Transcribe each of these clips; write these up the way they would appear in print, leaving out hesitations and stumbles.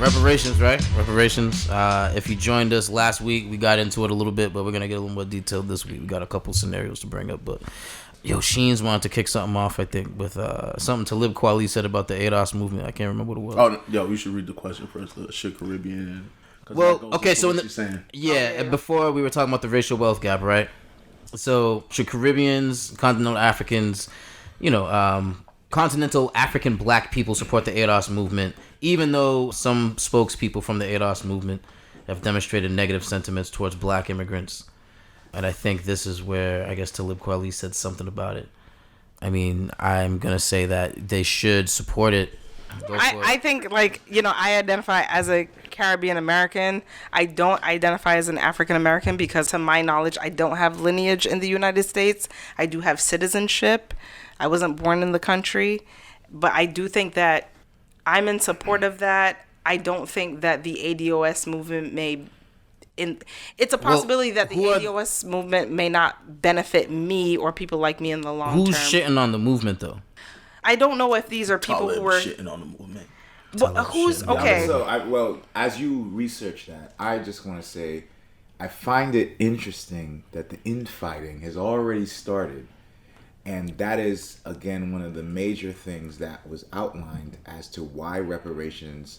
reparations, right? Reparations. If you joined us last week, we got into it a little bit, but we're gonna get a little more detailed this week. We got a couple scenarios to bring up, but Sheens wanted to kick something off, I think, with something Talib Kweli said about the ADOS movement. I can't remember what it was. Oh, yo, we should read the question first. Should Caribbean? Well, okay, so before we were talking about the racial wealth gap, right? So should Caribbeans, continental Africans, continental African black people support the ADOS movement, even though some spokespeople from the ADOS movement have demonstrated negative sentiments towards black immigrants? And I think this is where, I guess, Talib Kweli said something about it. I mean, I'm going to say that they should support it. I think, I identify as a Caribbean American. I don't identify as an African American because, to my knowledge, I don't have lineage in the United States. I do have citizenship. I wasn't born in the country. But I do think that I'm in support of that. I don't think that the ADOS movement it's a possibility that the ADOS movement may not benefit me or people like me in the long term. Who's shitting on the movement, though? I don't know if these are people who are shitting on the movement. Who's okay? So, as you research that, I just want to say, I find it interesting that the infighting has already started, and that is again one of the major things that was outlined as to why reparations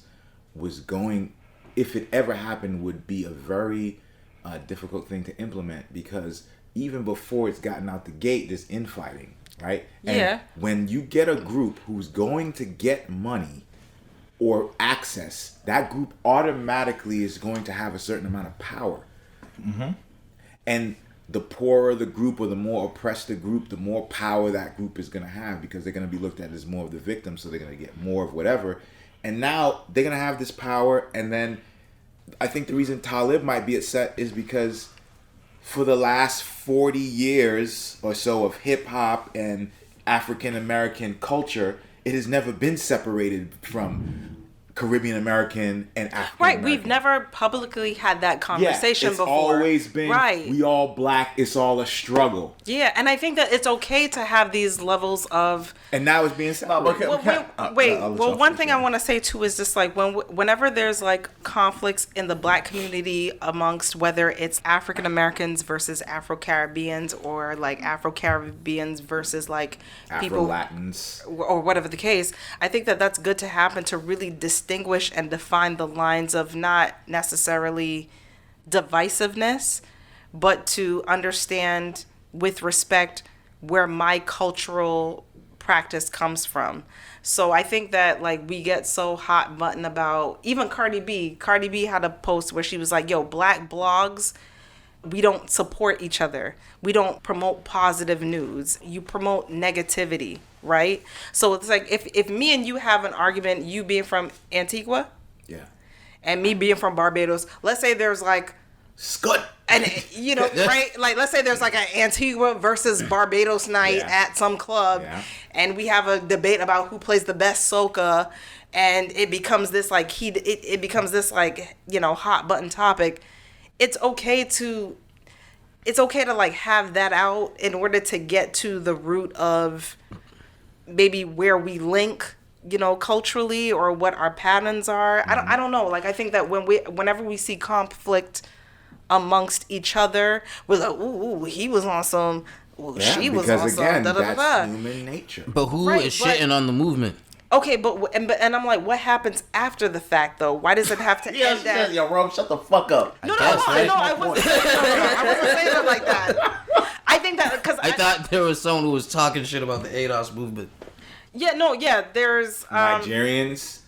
was going. If it ever happened, would be a very difficult thing to implement, because even before it's gotten out the gate, there's infighting, right? And when you get a group who's going to get money or access, that group automatically is going to have a certain amount of power. Mm-hmm. And the poorer the group or the more oppressed the group, the more power that group is going to have, because they're going to be looked at as more of the victim, so they're going to get more of whatever. And now they're going to have this power. And then I think the reason Talib might be upset is because for the last 40 years or so of hip-hop and African-American culture, it has never been separated from Caribbean American and African American. Right, we've never publicly had that conversation before. It's always been, we all black, it's all a struggle. Yeah, and I think that it's okay to have these levels of... And now it's being separated. One thing I want to say too is just whenever there's conflicts in the black community amongst whether it's African Americans versus Afro-Caribbeans or Afro-Caribbeans versus people... Afro-Latins. Or whatever the case, I think that that's good to happen to really distinguish and define the lines of not necessarily divisiveness, but to understand with respect where my cultural practice comes from. So I think that we get so hot button about even Cardi B. Cardi B had a post where she was like, yo, black blogs, we don't support each other. We don't promote positive news. You promote negativity, right? So it's if me and you have an argument, you being from Antigua, and me being from Barbados, let's say there's Scud. And right? Let's say there's an Antigua versus Barbados night at some club, and we have a debate about who plays the best soca, and it becomes this it becomes this hot button topic. It's okay to have that out in order to get to the root of maybe where we link, culturally, or what our patterns are. Mm-hmm. I don't know. I think that whenever we see conflict amongst each other, we're like, ooh, he was on some, she was on some, again, that's human nature. But who is shitting on the movement? Okay, and I'm like, what happens after the fact, though? Why does it have to end that? Yo, Rome, shut the fuck up. I wasn't saying it like that. I think that because I thought there was someone who was talking shit about the ADOS movement. There's Nigerians,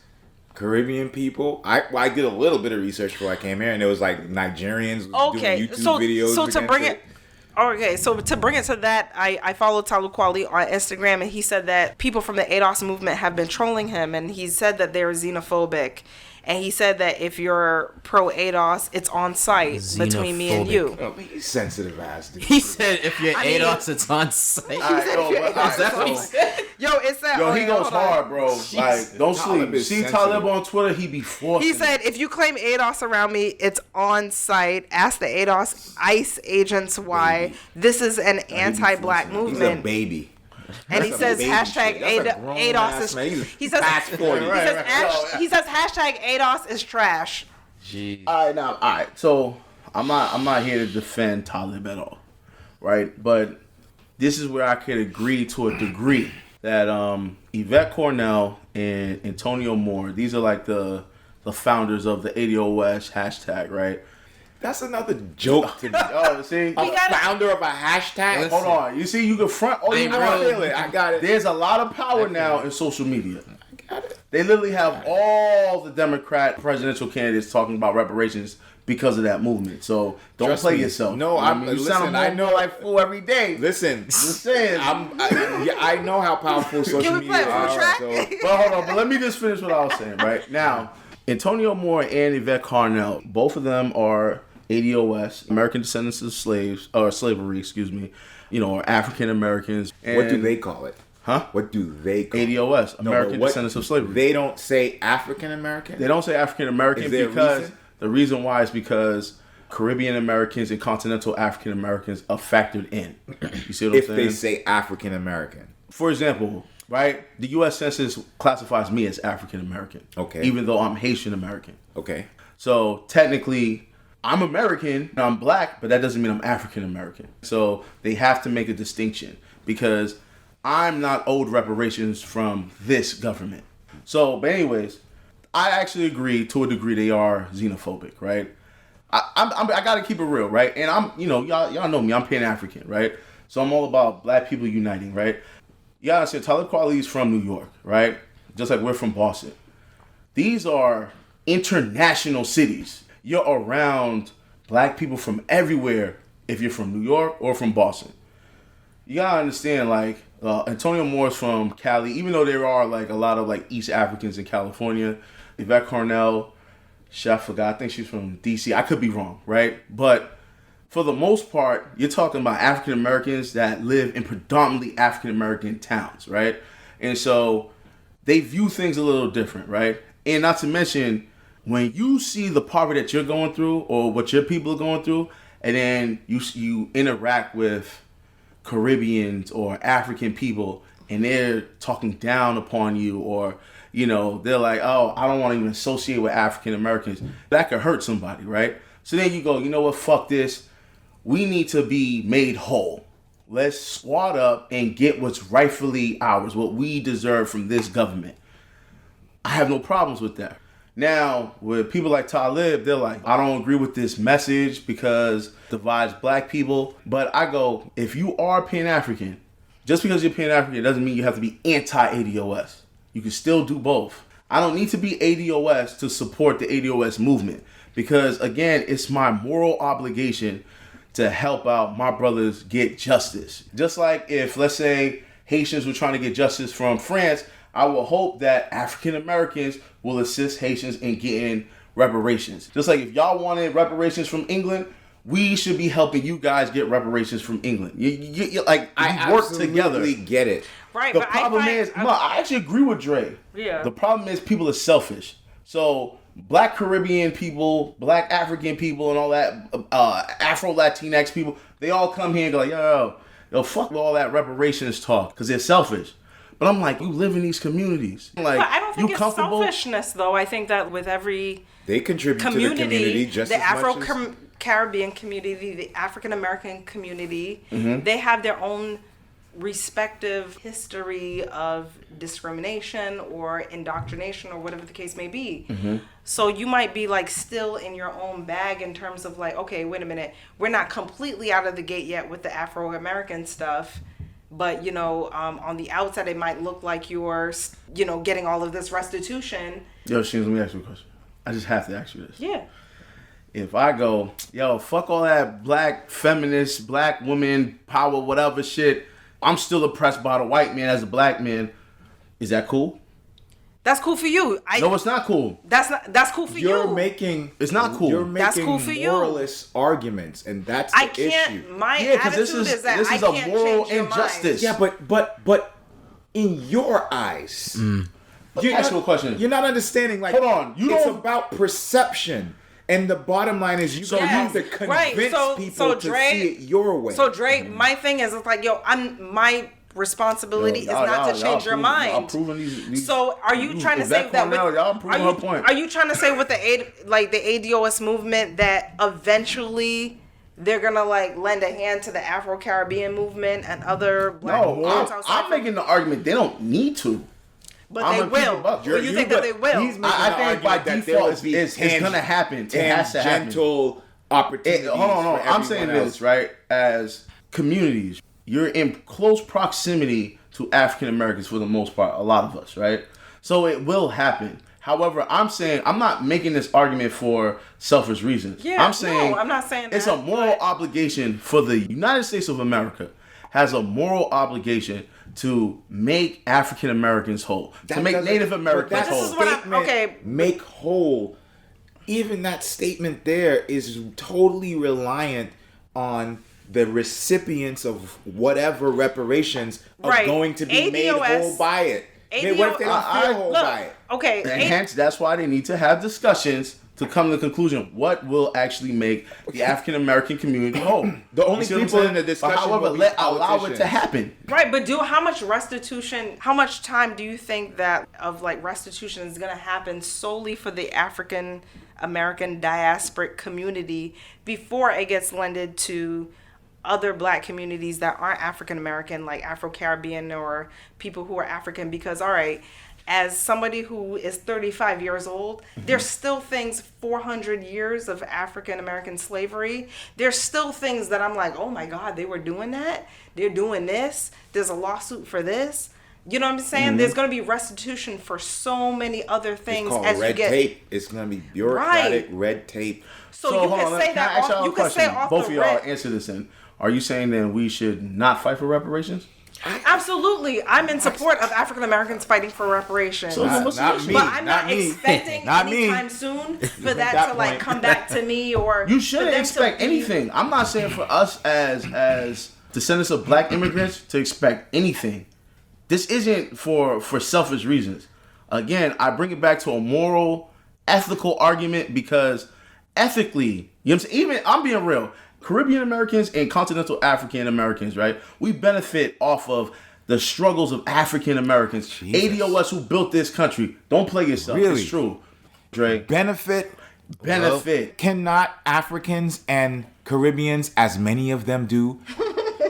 Caribbean people. I did a little bit of research before I came here, and it was Nigerians doing YouTube videos. So to bring it. Okay, so to bring it to that, I follow Talib Kweli on Instagram, and he said that people from the ADOS movement have been trolling him, and he said that they're xenophobic. And he said that if you're pro-ADOS, it's on site between me and you. Oh, he's sensitive ass, dude. He said if you're ADOS, it's on site. Is that what he said? Yo, it's that. Yo, he goes hard, bro. Don't sleep. See Talib on Twitter, he be forcing. He said, if you claim ADOS around me, it's on site. Ask the ADOS ICE agents why. This is an anti-black movement. He's a baby. and he says hashtag ADOS is. He says hashtag ADOS is trash. Jeez. All right. So I'm not here to defend Talib at all, right? But this is where I could agree to a degree that Yvette Cornell and Antonio Moore, these are like the founders of the ADOS hashtag, right? That's another joke to me. Oh, see? Founder of a hashtag? Listen. Hold on. You see, you can front all you want. I got it. There's a lot of power now in social media. I got it. They literally have all the Democrat presidential candidates talking about reparations because of that movement. So don't Trust play me. yourself. No, you sound more and more like fool every day. Listen, Just saying. I know how powerful social media is. But hold on. But let me just finish what I was saying. Right now, Antonio Moore and Yvette Cornell, both of them are ADOS, American Descendants of Slaves, or Slavery, excuse me, or African Americans. What do they call it? Huh? What do they call it? ADOS, American Descendants of Slavery. They don't say African American? They don't say African American because the reason why is because Caribbean Americans and continental African Americans are factored in. You see what I'm saying? If they say African American. For example, right? The U.S. Census classifies me as African American. Okay. Even though I'm Haitian American. Okay. So technically, I'm American and I'm black, but that doesn't mean I'm African American. So they have to make a distinction because I'm not owed reparations from this government. So, but anyways, I actually agree to a degree they are xenophobic, right? I gotta keep it real, right? And y'all know me, I'm Pan-African, right? So I'm all about black people uniting, right? You gotta say Talib Kweli's from New York, right? Just like we're from Boston. These are international cities. You're around black people from everywhere if you're from New York or from Boston. You gotta understand, like, Antonio Moore's from Cali, even though there are like a lot of like East Africans in California. Yvette Cornell, I forgot, I think she's from DC. I could be wrong, right? But for the most part, you're talking about African Americans that live in predominantly African American towns, right? And so they view things a little different, right? And not to mention, when you see the poverty that you're going through or what your people are going through, and then you interact with Caribbeans or African people and they're talking down upon you, or they're like, oh, I don't want to even associate with African Americans, that could hurt somebody, right? So then you go, you know what, fuck this, we need to be made whole. Let's squat up and get what's rightfully ours, what we deserve from this government. I have no problems with that. Now, with people like Talib, they're like, I don't agree with this message because it divides black people. But I go, if you are Pan-African, just because you're Pan-African doesn't mean you have to be anti-ADOS. You can still do both. I don't need to be ADOS to support the ADOS movement because, again, it's my moral obligation to help out my brothers get justice. Just like if, let's say, Haitians were trying to get justice from France, I will hope that African Americans will assist Haitians in getting reparations. Just like if y'all wanted reparations from England, we should be helping you guys get reparations from England. You I work together. Absolutely get it. Right. The problem is, I actually agree with Dre. Yeah. The problem is people are selfish. So black Caribbean people, black African people, and all that Afro Latinx people, they all come here and go like, yo, fuck all that reparations talk because they're selfish. But I'm like, you live in these communities. Like, but I don't think it's selfishness, though. I think that with every they contribute to the community just the as much as Caribbean community, the African American community, Mm-hmm. they have their own respective history of discrimination or indoctrination or whatever the case may be. Mm-hmm. So you might be like still in your own bag in terms of like, okay, wait a minute, we're not completely out of the gate yet with the Afro American stuff. But, on the outside, it might look like you're, getting all of this restitution. Yo, Sheen, let me ask you a question. I just have to ask you this. Yeah. If I go, yo, fuck all that black feminist, black woman power, whatever shit, I'm still oppressed by the white man as a black man, is that cool? That's cool for you. No, it's not cool. That's cool for You're you. making it's not cool. You're making That's cool for you. moralist arguments, and that's the issue. My attitude is that this I is a can't moral change your injustice. mind. Yeah, but in your eyes, Ask you a question. You're not understanding. Like, hold on, it's about perception, and the bottom line is you have to convince people to see it your way. So Dre, my thing is, it's like, yo, my responsibility is not to change your mind. Y'all proving these, so are you trying to say that y'all proving her point. Are you trying to say with the ADOS movement that eventually they're gonna like lend a hand to the Afro-Caribbean movement and other black? I'm making the argument they don't need to. But they will. You think that they will? I think by default it's going to happen. It has to happen. Gentle opportunities. Hold on. I'm saying this, right? As communities, you're in close proximity to African Americans for the most part, a lot of us, right? So it will happen. However, I'm saying, I'm not making this argument for selfish reasons. Yeah, I'm saying, no, I'm not saying that. It's a moral obligation for the United States of America has a moral obligation to make African Americans whole, to make Native Americans whole. Make whole. Even that statement there is totally reliant on the recipients of whatever reparations are going to be made whole by it. What if they don't feel whole by it? Okay. And hence, that's why they need to have discussions to come to the conclusion what will actually make the African American community whole. The only people in the discussion, however, allow it to happen. Right, but how much time do you think that of like restitution is going to happen solely for the African American diasporic community before it gets lended to other black communities that aren't African American, like Afro-Caribbean or people who are African? Because, all right, as somebody who is 35 years old, there's still things, 400 years of African American slavery. There's still things that I'm like, oh my God, they were doing that? They're doing this? There's a lawsuit for this? You know what I'm saying? There's going to be restitution for so many other things as red you get. Tape. It's going to be bureaucratic red tape. So you can say that. You can say off both the of y'all answer this in. Are you saying that we should not fight for reparations? Absolutely. I'm in support of African Americans fighting for reparations. So not me. But I'm not expecting anytime soon for that to like come back to me or you shouldn't expect anything. I'm not saying for us as descendants of black immigrants to expect anything. This isn't for selfish reasons. Again, I bring it back to a moral, ethical argument because ethically, you know what I'm saying? Even I'm being real. Caribbean Americans and continental African Americans, right? We benefit off of the struggles of African Americans. ADOS who built this country. Don't play yourself. Really? It's true. Dre. Benefit. Well, cannot Africans and Caribbeans, as many of them do,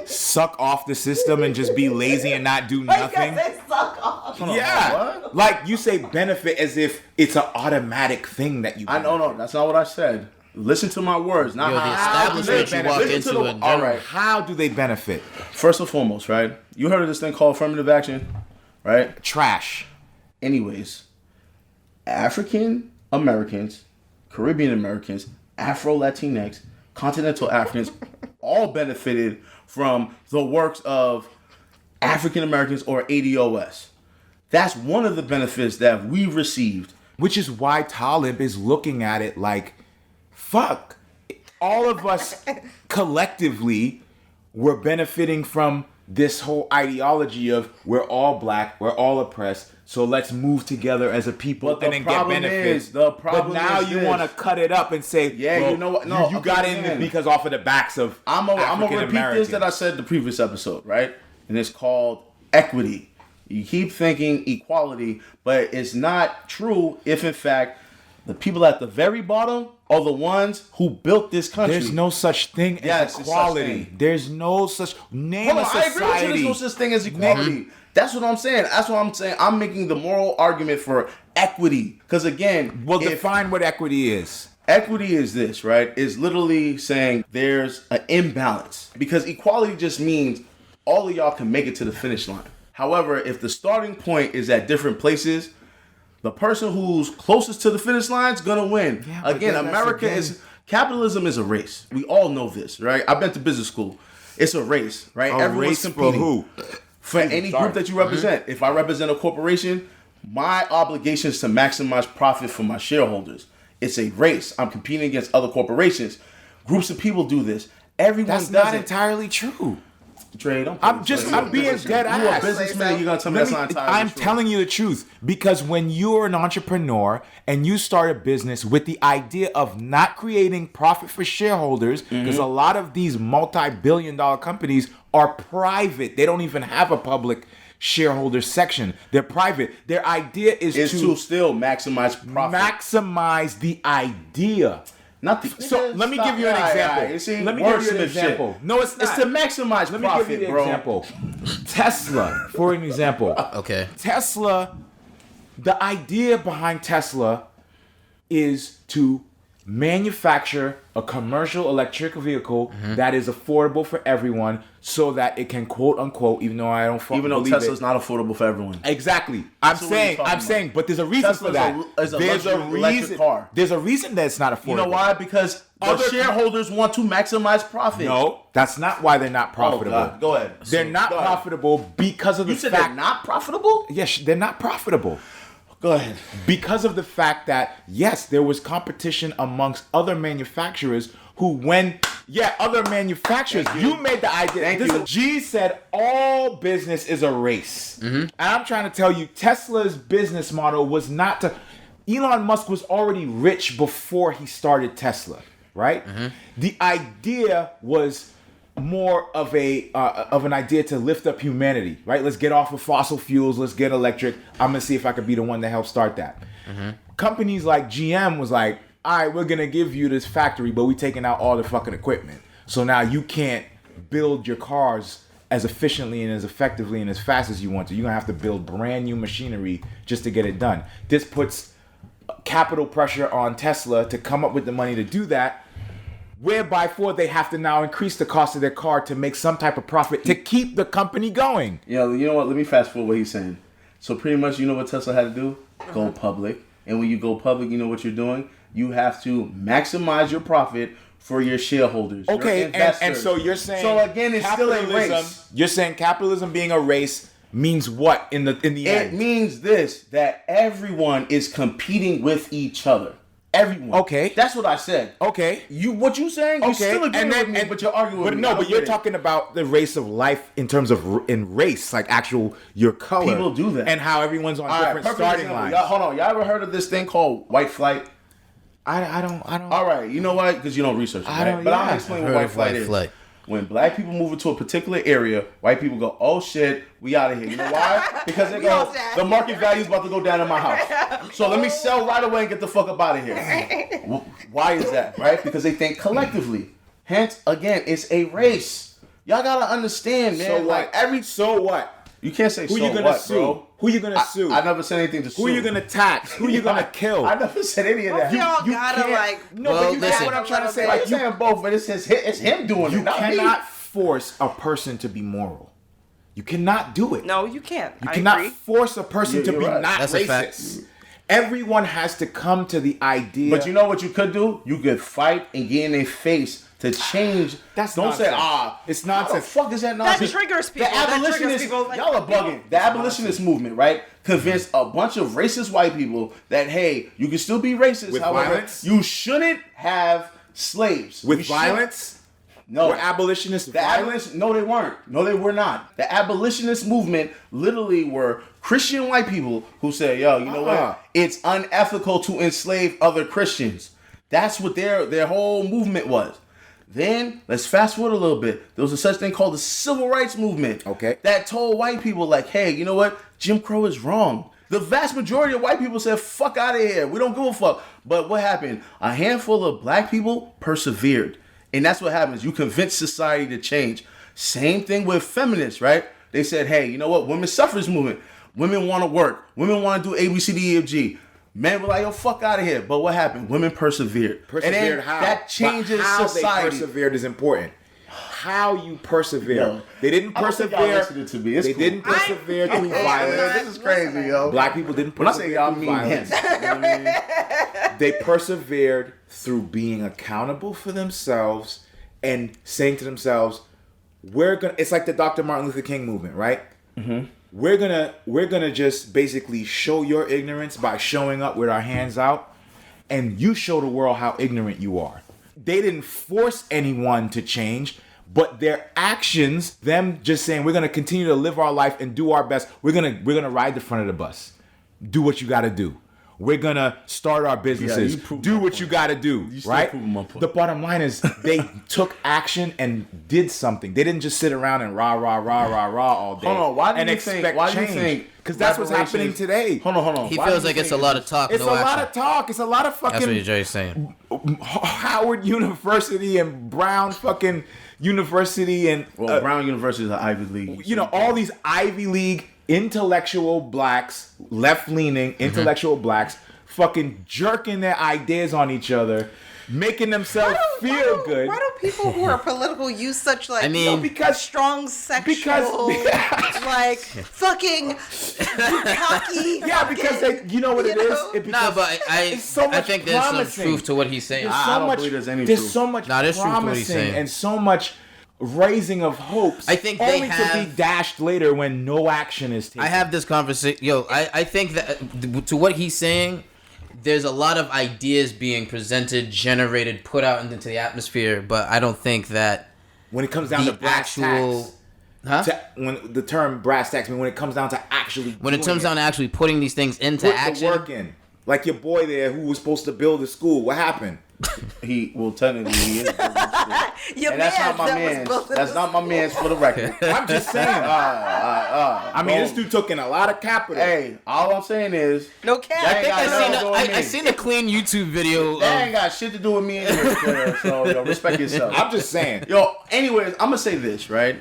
suck off the system and just be lazy and not do nothing? Suck off. Yeah. What? Like you say benefit as if it's an automatic thing that you benefit. No, that's not what I said. Listen to my words. Not the establishment you walk into in all general. right. How do they benefit? First and foremost, right? You heard of this thing called affirmative action, right? Trash. Anyways, African Americans, Caribbean Americans, Afro-Latinx, continental Africans all benefited from the works of African Americans or ADOS. That's one of the benefits that we've received. Which is why Talib is looking at it like, fuck, all of us collectively were benefiting from this whole ideology of we're all black, we're all oppressed, so let's move together as a people and then get benefits. But now you want to cut it up and say, well, you know what? No, you got in because off of the backs of I'm gonna repeat this that I said in the previous episode, right? And it's called equity. You keep thinking equality, but it's not true if in fact the people at the very bottom are the ones who built this country. There's no such thing as equality. There's no such name of society. I agree with you. There's no such thing as equality. That's what I'm saying. That's what I'm saying. I'm making the moral argument for equity. Because again, define what equity is. Equity is this, right? It's literally saying there's an imbalance. Because equality just means all of y'all can make it to the finish line. However, if the starting point is at different places, the person who's closest to the finish line is gonna win. Yeah, again, capitalism is a race. We all know this, right? I've been to business school. It's a race, right? Everyone's competing. For who? For any group that you represent. If I represent a corporation, my obligation is to maximize profit for my shareholders. It's a race. I'm competing against other corporations. Groups of people do this. Everyone does it. That's not entirely true. Trey, don't. I'm being dead ass. You a businessman? You're gonna tell me that's not entirely I'm true. telling you the truth, because when you're an entrepreneur and you start a business with the idea of not creating profit for shareholders, because a lot of these multi-billion-dollar companies are private. They don't even have a public shareholder section. They're private. Their idea is to still maximize profit. Maximize the idea. Not the, So let me give you an example. You see, let me give you an example. Shit. No, it's not. It's to maximize Let profit, me give you an bro. example. Tesla, for an example. Okay. Tesla, the idea behind Tesla is to manufacture a commercial electric vehicle that is affordable for everyone, so that it can, quote unquote, even though I don't fucking Even though believe Tesla's not affordable for everyone. Exactly. I'm saying, but there's a reason Tesla's for that. is a There's a luxury electric reason. car. There's a reason that it's not affordable. You know why? Because the Other shareholders want to maximize profit. No, that's not why they're not profitable. God. Go ahead. They're not Go ahead. profitable because of the You said fact. they're not profitable? Yes, they're not profitable. Go ahead. Because of the fact that, yes, there was competition amongst other manufacturers who, other manufacturers, you made the idea. Thank you. G said all business is a race. And I'm trying to tell you, Tesla's business model was not to. Elon Musk was already rich before he started Tesla, right? The idea was more of an idea to lift up humanity, right? Let's get off of fossil fuels. Let's get electric. I'm gonna see if I could be the one to help start that. Companies like GM was like, all right, we're gonna give you this factory, but we taking out all the fucking equipment. So now you can't build your cars as efficiently and as effectively and as fast as you want to. You're gonna have to build brand new machinery just to get it done. This puts capital pressure on Tesla to come up with the money to do that, whereby they have to now increase the cost of their car to make some type of profit to keep the company going. Yeah, you know what? Let me fast forward what he's saying. So pretty much, you know what Tesla had to do? Go public. And when you go public, you know what you're doing? You have to maximize your profit for your shareholders. Okay, your investors. and so you're saying, so again, it's still a race. You're saying capitalism being a race means what in the end? It means this, that everyone is competing with each other. Everyone. Okay. That's what I said. Okay. What you saying? You Okay. still agree with me, but you're arguing with me. But you're talking about the race of life in terms of in race, like actual your color. People do that. And how everyone's on different perfect starting example. lines. Hold on. Y'all ever heard of this thing called white flight? I don't. All right. You know what? Because you don't research it, right? don't- But I'm yeah. going to explain I've what heard white of flight white is. flight. When black people move into a particular area, white people go, oh shit, we out of here. You know why? Because they go, the market value is about to go down in my house. So let me sell right away and get the fuck up out of here. Why is that? Right? Because they think collectively. Hence, again, it's a race. Y'all gotta understand, man. So what? So what? You can't say Who so you gonna what, sue? bro. Who you gonna sue? I never said anything to sue. Who you gonna tax? Who you gonna kill? I never said any of that. Y'all you gotta can't- like. No, Well, but you listen. get what I'm trying to say. Like, Like, you're saying both, but it's him doing you it, not me. cannot force a person to be moral. You cannot do it. No, you can't. You I cannot agree. force a person to You're be right. not That's a racist. fact. Everyone has to come to the idea. But you know what you could do? You could fight and get in their face to change. That's don't nonsense. say It's How the nonsense. fuck is that nonsense? triggers people. The That abolitionist, triggers people, like- y'all are bugging. The abolitionist movement, right? Convinced a bunch of racist white people that hey, you can still be racist. With however, violence? you shouldn't have slaves With You should- violence? No, Were abolitionists the violent? abolitionists, no, they weren't. No, they were not. The abolitionist movement literally were Christian white people who said, yo, you know what? It's unethical to enslave other Christians. That's what their whole movement was. Then, let's fast forward a little bit. There was a such thing called the Civil Rights Movement. Okay. That told white people, like, hey, you know what? Jim Crow is wrong. The vast majority of white people said, fuck out of here. We don't give a fuck. But what happened? A handful of black people persevered. And that's what happens. You convince society to change. Same thing with feminists, right? They said, hey, you know what? Women's suffrage movement. Women want to work. Women want to do A, B, C, D, E, F, G. Men were like, yo, fuck out of here. But what happened? Women persevered. Persevered and then how? that changes But how society. they persevered is important. How you persevere. Yo, They didn't I don't think y'all persevere. listening to me. It's They cool. didn't persevere through violence. This is crazy, yo. Black people didn't When I say persevere y'all, I through mean him. violence. You know what I mean? They persevered through being accountable for themselves and saying to themselves, it's like the Dr. Martin Luther King movement, right? Mm-hmm. We're gonna just basically show your ignorance by showing up with our hands out, and you show the world how ignorant you are. They didn't force anyone to change, But their actions, them just saying we're gonna continue to live our life and do our best. We're gonna ride the front of the bus. Do what you gotta do. We're gonna start our businesses. Do what you gotta do. Right? The bottom line is they took action and did something. They didn't just sit around and rah all day. Hold on, why do you think? Because that's what's happening today. Hold on. He feels like it's a lot of talk. It's a lot of talk. It's a lot of fucking. That's what Jay's saying. Howard University and Brown fucking University and Brown University is an Ivy League. You know, all these Ivy League intellectual blacks, left-leaning intellectual blacks, fucking jerking their ideas on each other, making themselves feel good. Why do people who are political use such because strong sexual like fucking cocky? Yeah, because they, you know what it is. I think there's some truth to what he's saying. I don't believe there's any truth. There's so much promising and so much raising of hopes. I think only to be dashed later when no action is taken. I have this conversation. I think that to what he's saying, there's a lot of ideas being presented, generated, put out into the atmosphere, but I don't think that when it comes down to brass tacks, when the term brass tacks, when it comes down to actually putting these things into action, the work in. Like your boy there who was supposed to build a school. What happened? Technically he is. That's not my man's for the record. I'm just saying. I mean, this dude took in a lot of capital. Hey, all I'm saying is no cap. I seen a clean YouTube video. That ain't got shit to do with me anyway. So respect yourself. I'm just saying. Anyways, I'm gonna say this, right?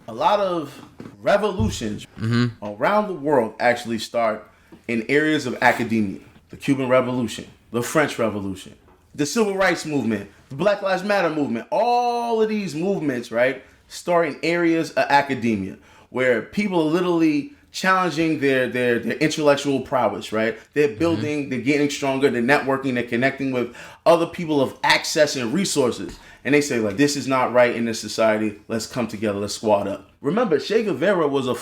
A lot of revolutions around the world actually start in areas of academia. The Cuban Revolution, the French Revolution, the Civil Rights Movement, the Black Lives Matter movement, all of these movements, right, start in areas of academia where people are literally challenging their intellectual prowess, right? They're building, they're getting stronger, they're networking, they're connecting with other people of access and resources. And they say, like, this is not right in this society. Let's come together. Let's squad up. Remember, Che Guevara was a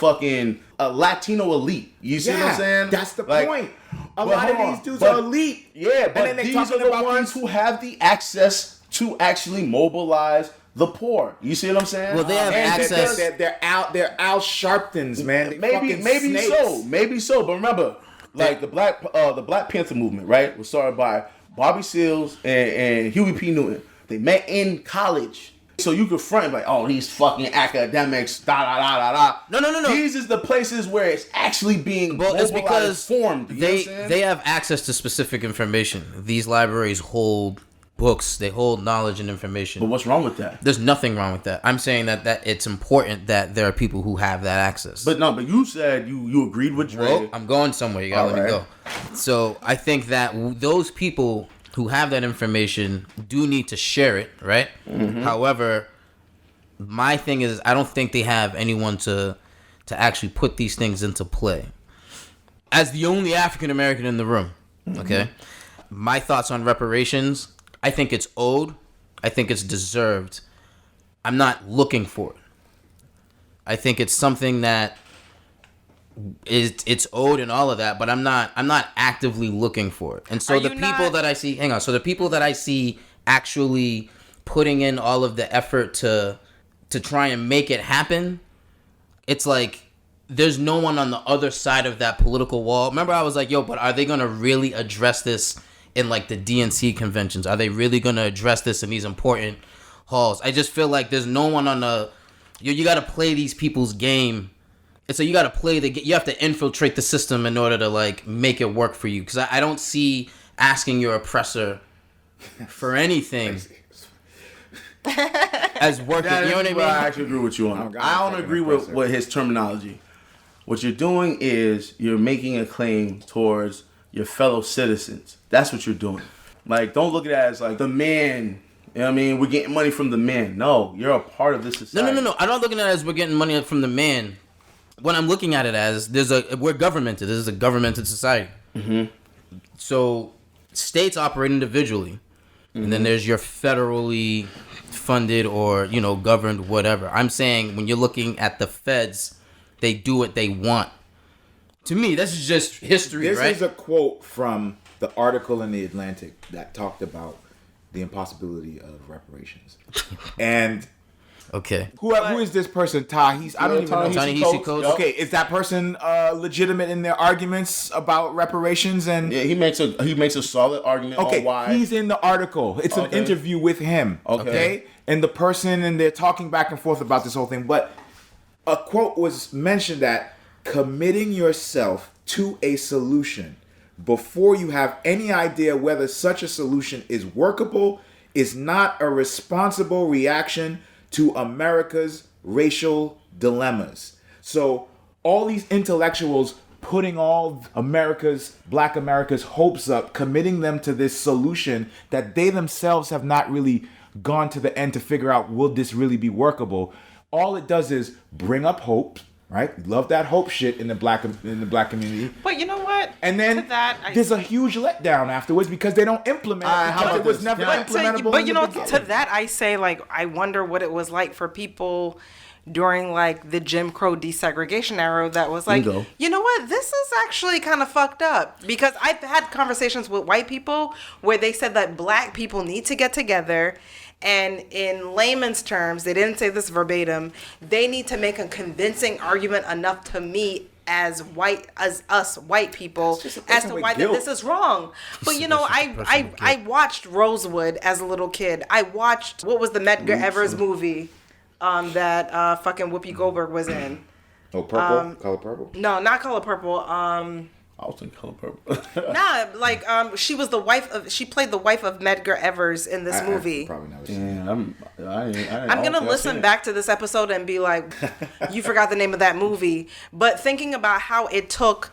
Latino elite. You see what I'm saying? That's the point. A lot of these dudes are elite. Yeah, but these are the ones who have the access to actually mobilize the poor. You see what I'm saying? Well, they have access. They're Al Sharptons, man. Maybe so. But remember, like the Black Panther movement, right, was started by Bobby Seals and Huey P. Newton. They met in college. So you could front like, oh, these fucking academics, No. These is the places where it's actually being it's because formed. They have access to specific information. These libraries hold books. They hold knowledge and information. But what's wrong with that? There's nothing wrong with that. I'm saying that it's important that there are people who have that access. But you said you agreed with Dre. Well, I'm going somewhere. You gotta let me go. So I think that those people who have that information do need to share it, right? Mm-hmm. However, my thing is I don't think they have anyone to actually put these things into play. As the only African American in the room, okay? My thoughts on reparations, I think it's owed. I think it's deserved. I'm not looking for it. I think it's something that it's owed and all of that, but I'm not actively looking for it. And so the people that I see actually putting in all of the effort to try and make it happen, it's like there's no one on the other side of that political wall. Remember I was like, but are they going to really address this in like the DNC conventions? Are they really going to address this in these important halls? I just feel like there's no one on the you got to play these people's game. And so you got to play you have to infiltrate the system in order to like make it work for you. Because I don't see asking your oppressor for anything as working. You know what I mean? I actually agree with you on. I don't agree with his terminology. What you're doing is you're making a claim towards your fellow citizens. That's what you're doing. Like, don't look at it as like the man. You know what I mean? We're getting money from the man. No, you're a part of this society. No. I'm not looking at it as we're getting money from the man. What I'm looking at it as, we're governmented. This is a governmented society. Mm-hmm. So states operate individually, and then there's your federally funded or governed whatever. I'm saying when you're looking at the feds, they do what they want. To me, this is just history, right? This is a quote from the article in The Atlantic that talked about the impossibility of reparations. And Okay. Who is this person? Ta-Nehisi? I don't even know. Ta-Nehisi Coates. Okay, is that person legitimate in their arguments about reparations and? Yeah, he makes a solid argument on why. He's in the article. It's an interview with him. Okay, and the person, and they're talking back and forth about this whole thing. But a quote was mentioned that committing yourself to a solution before you have any idea whether such a solution is workable is not a responsible reaction to America's racial dilemmas. So all these intellectuals putting all Black America's hopes up, committing them to this solution that they themselves have not really gone to the end to figure out, will this really be workable? All it does is bring up hope, right? Love that hope shit in the black community. But you know what? And then there's a huge letdown afterwards because they don't implement it because it was never implementable. But you know, to that I say, like, I wonder what it was like for people during like the Jim Crow desegregation era that was like, you know what, this is actually kind of fucked up. Because I've had conversations with white people where they said that black people need to get together, and in layman's terms, they didn't say this verbatim, they need to make a convincing argument enough to me as us white people as to why that this is wrong. But you know, I watched Rosewood as a little kid. I watched, what was the Medgar Evers movie that fucking Whoopi Goldberg was in? Oh, Purple? Color Purple? No, not Color Purple. I was in Color Purple. Nah, like she was the wife of. She played the wife of Medgar Evers in this movie. I probably never seen it. I'm gonna listen back to this episode and be like, you forgot the name of that movie. But thinking about how it took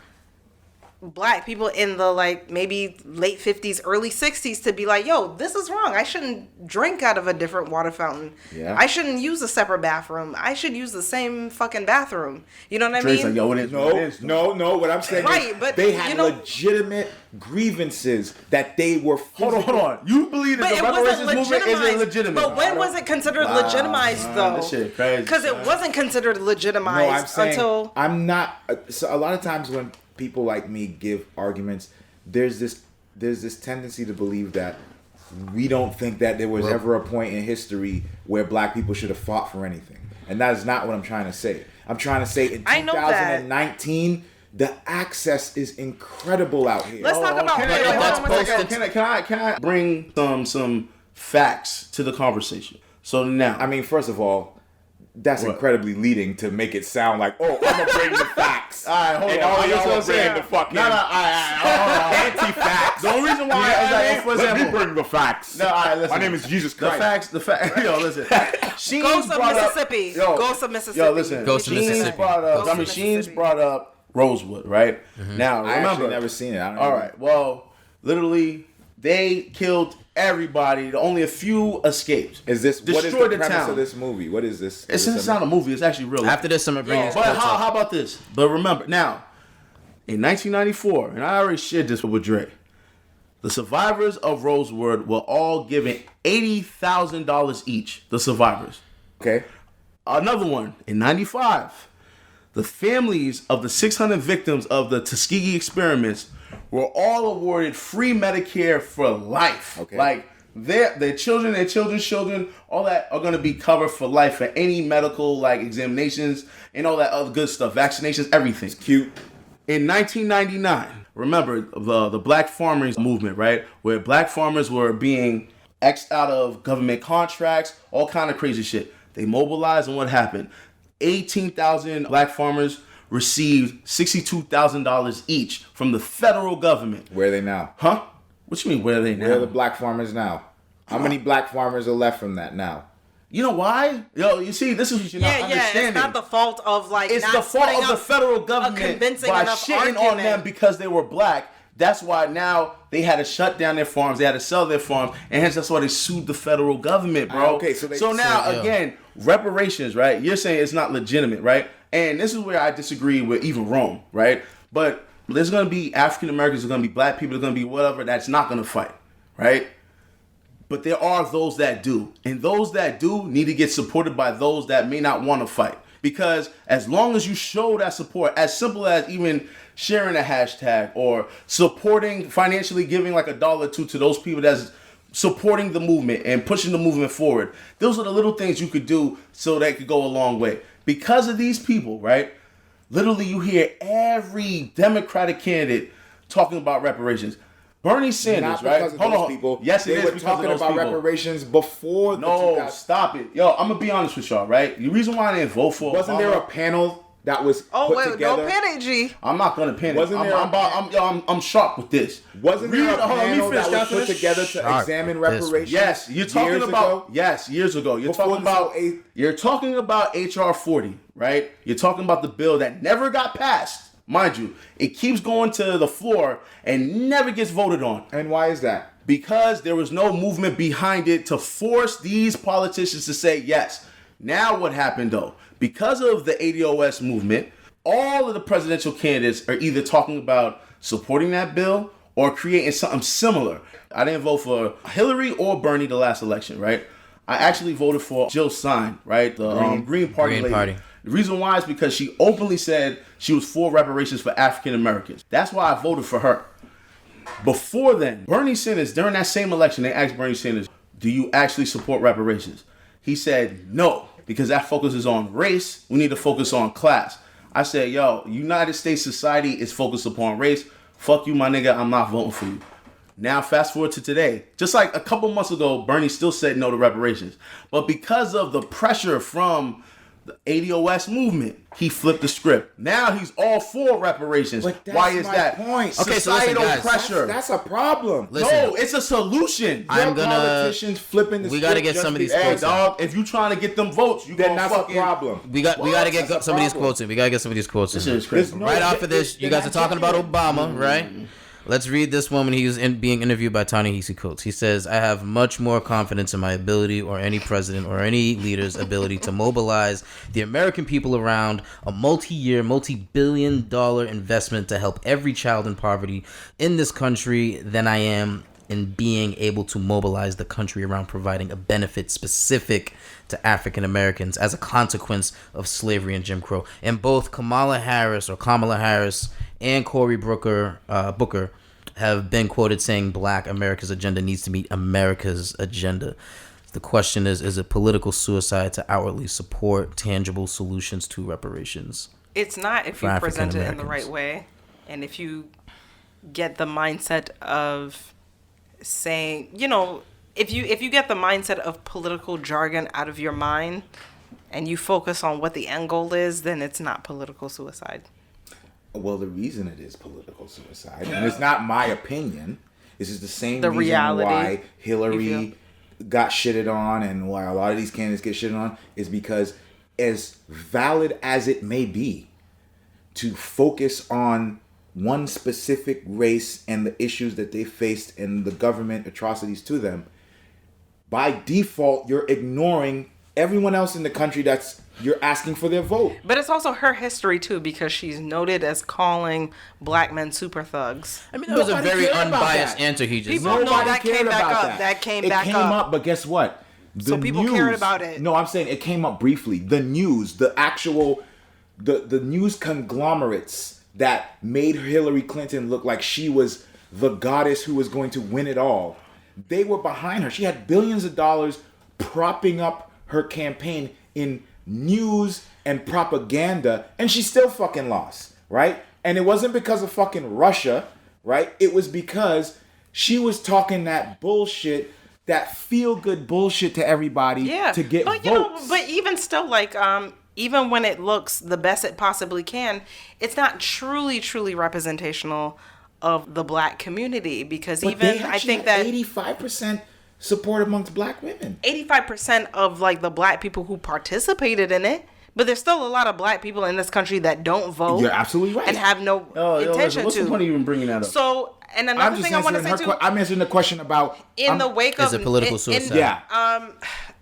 black people in the like maybe late 50s, early 60s to be like, yo, this is wrong. I shouldn't drink out of a different water fountain. Yeah. I shouldn't use a separate bathroom. I should use the same fucking bathroom. You know what I mean? Like, yo, it is. No. What I'm saying is but they had legitimate grievances that they were. Hold on. You believe that the reparations movement isn't legitimate? But when was it considered legitimized though? This shit crazy. Because it wasn't considered legitimized until. I'm not. So a lot of times when people like me give arguments, there's this tendency to believe that we don't think that there was ever a point in history where black people should have fought for anything. And that is not what I'm trying to say. I'm trying to say in 2019, the access is incredible out here. Let's talk about Can I bring some facts to the conversation? So now, I mean, first of all, that's incredibly leading to make it sound like, oh, I'm gonna bring the facts. All right, hold on. All y'all bring the fucking anti-facts. The only reason why is like, for example, let me bring the facts. No, all right, listen. My name is Jesus Christ. The facts. Yo, listen. Ghost of Mississippi. Ghost of Mississippi. Yo, listen. Ghost of Mississippi. Sheen's brought up Rosewood, right? Mm-hmm. Now, remember, I actually never seen it. All right. Well, literally, they killed everybody. Only a few escaped. What is the premise of this movie? What is this? It's not a movie. It's actually real. After this, I'm gonna bring this. But how about this? But remember, now, in 1994, and I already shared this with Dre, the survivors of Rosewood were all given $80,000 each. The survivors. Okay. Another one in 95. The families of the 600 victims of the Tuskegee experiments were all awarded free Medicare for life. Okay. Like their children, all that are going to be covered for life for any medical like examinations and all that other good stuff, vaccinations, everything. It's cute. In 1999, remember the Black Farmers movement, right? Where black farmers were being X'd out of government contracts, all kind of crazy shit. They mobilized, and what happened? 18,000 black farmers received $62,000 each from the federal government. Where are they now? Huh? What you mean, where are they now? Where are the black farmers now? How many black farmers are left from that now? You know why? Yo, you see, this is what you're not understanding. It's not the fault of like. It's the fault of the federal government by shitting on them because they were black. That's why now they had to shut down their farms. They had to sell their farms, and hence that's why they sued the federal government, bro. Okay, so now again, reparations, right? You're saying it's not legitimate, right? And this is where I disagree with even Rome, right? But there's gonna be African Americans, there's gonna be black people, there's gonna be whatever that's not gonna fight, right? But there are those that do, and those that do need to get supported by those that may not want to fight. Because as long as you show that support, as simple as even sharing a hashtag or supporting, financially giving like $1 or $2 to those people that's supporting the movement and pushing the movement forward. Those are the little things you could do so that could go a long way. Because of these people, right? Literally, you hear every Democratic candidate talking about reparations. Bernie Sanders, Not right? because of those people. Yes, it they is were because talking of those about people. reparations before the No, 2000. stop it. Yo, I'm going to be honest with y'all, right? The reason why I didn't vote for Wasn't Obama, there a panel that was Oh, put wait, together? don't panic, G. I'm not going to panic. Wasn't there I'm sharp with this. Wasn't there a Hold on, let me panel finish, that can I was put finish? together to Sharp. examine This- reparations? Yes, you're talking years about ago? years ago. You're Before talking this about whole you're talking about HR 40, right? You're talking about the bill that never got passed. Mind you, it keeps going to the floor and never gets voted on And why is that? because there was no movement behind it to force these politicians to say yes. Now what happened though? Because of the ADOS movement, all of the presidential candidates are either talking about supporting that bill or creating something similar. I didn't vote for Hillary or Bernie the last election, right? I actually voted for Jill Stein, right? The Green Party Green lady. Party. The reason why is because she openly said she was for reparations for African Americans. That's why I voted for her. Before then, Bernie Sanders, during that same election, they asked Bernie Sanders, do you actually support reparations? He said, no, because that focuses on race. We need to focus on class. I said, yo, United States society is focused upon race. Fuck you, my nigga. I'm not voting for you. Now, fast forward to today. Just like a couple months ago, Bernie still said no to reparations. But because of the pressure from the ADOS movement, he flipped the script. Now he's all for reparations. But that's Why is my that? point. Okay, so listen, Societal guys. pressure. That's a problem. Listen. No, it's a solution. I'm Your gonna- politicians flipping the we script gotta get just some of these because- Hey, quotes in. dog, if you trying to get them votes, you Then gonna that's fucking... a problem. We got to That's get a some of these problem. quotes in. We got to get some of these quotes in. This is crazy. There's no- Right off of this, you guys are talking about Obama, right? Let's read this one when he was being interviewed by Ta-Nehisi quotes. He says, I have much more confidence in my ability or any president or any leader's ability to mobilize the American people around a multi-year, multi-billion-dollar investment to help every child in poverty in this country than I am in being able to mobilize the country around providing a benefit specific to African Americans as a consequence of slavery and Jim Crow. And both Kamala Harris and Cory Booker have been quoted saying Black America's agenda needs to meet America's agenda. The question is it political suicide to outwardly support tangible solutions to reparations? It's not if you For present it in the African-Americans. right way, and if you get the mindset of saying, if you get the mindset of political jargon out of your mind, and you focus on what the end goal is, then it's not political suicide. Well, the reason it is political suicide, and it's not my opinion, this is the same The reason reality, why you Hillary got shitted on and why a lot of these candidates get shitted on is because as valid as it may be to focus on one specific race and the issues that they faced and the government atrocities to them, by default, you're ignoring everyone else in the country you're asking for their vote. But it's also her history too, because she's noted as calling black men super thugs. I mean, that was a Nobody very cared about unbiased that. answer he just People said. know that came back up. That came back It came up. up, but guess what? So people cared about it. No, I'm saying it came up briefly. The news, the actual, the news conglomerates that made Hillary Clinton look like she was the goddess who was going to win it all. They were behind her. She had billions of dollars propping up her campaign in news and propaganda, and she still fucking lost, right? And it wasn't because of fucking Russia, right? It was because she was talking that bullshit, that feel-good bullshit to everybody to get but, votes. But even still, even when it looks the best it possibly can, it's not truly representational of the black community, because But even they I actually think had that 85% support amongst black women. 85% of the black people who participated in it, but there's still a lot of black people in this country that don't vote. You're absolutely right. And have no intention what's to. the point of even bringing that up? So, and another thing I want to say too, I'm answering the question about in the wake of Is it political suicide? Yeah.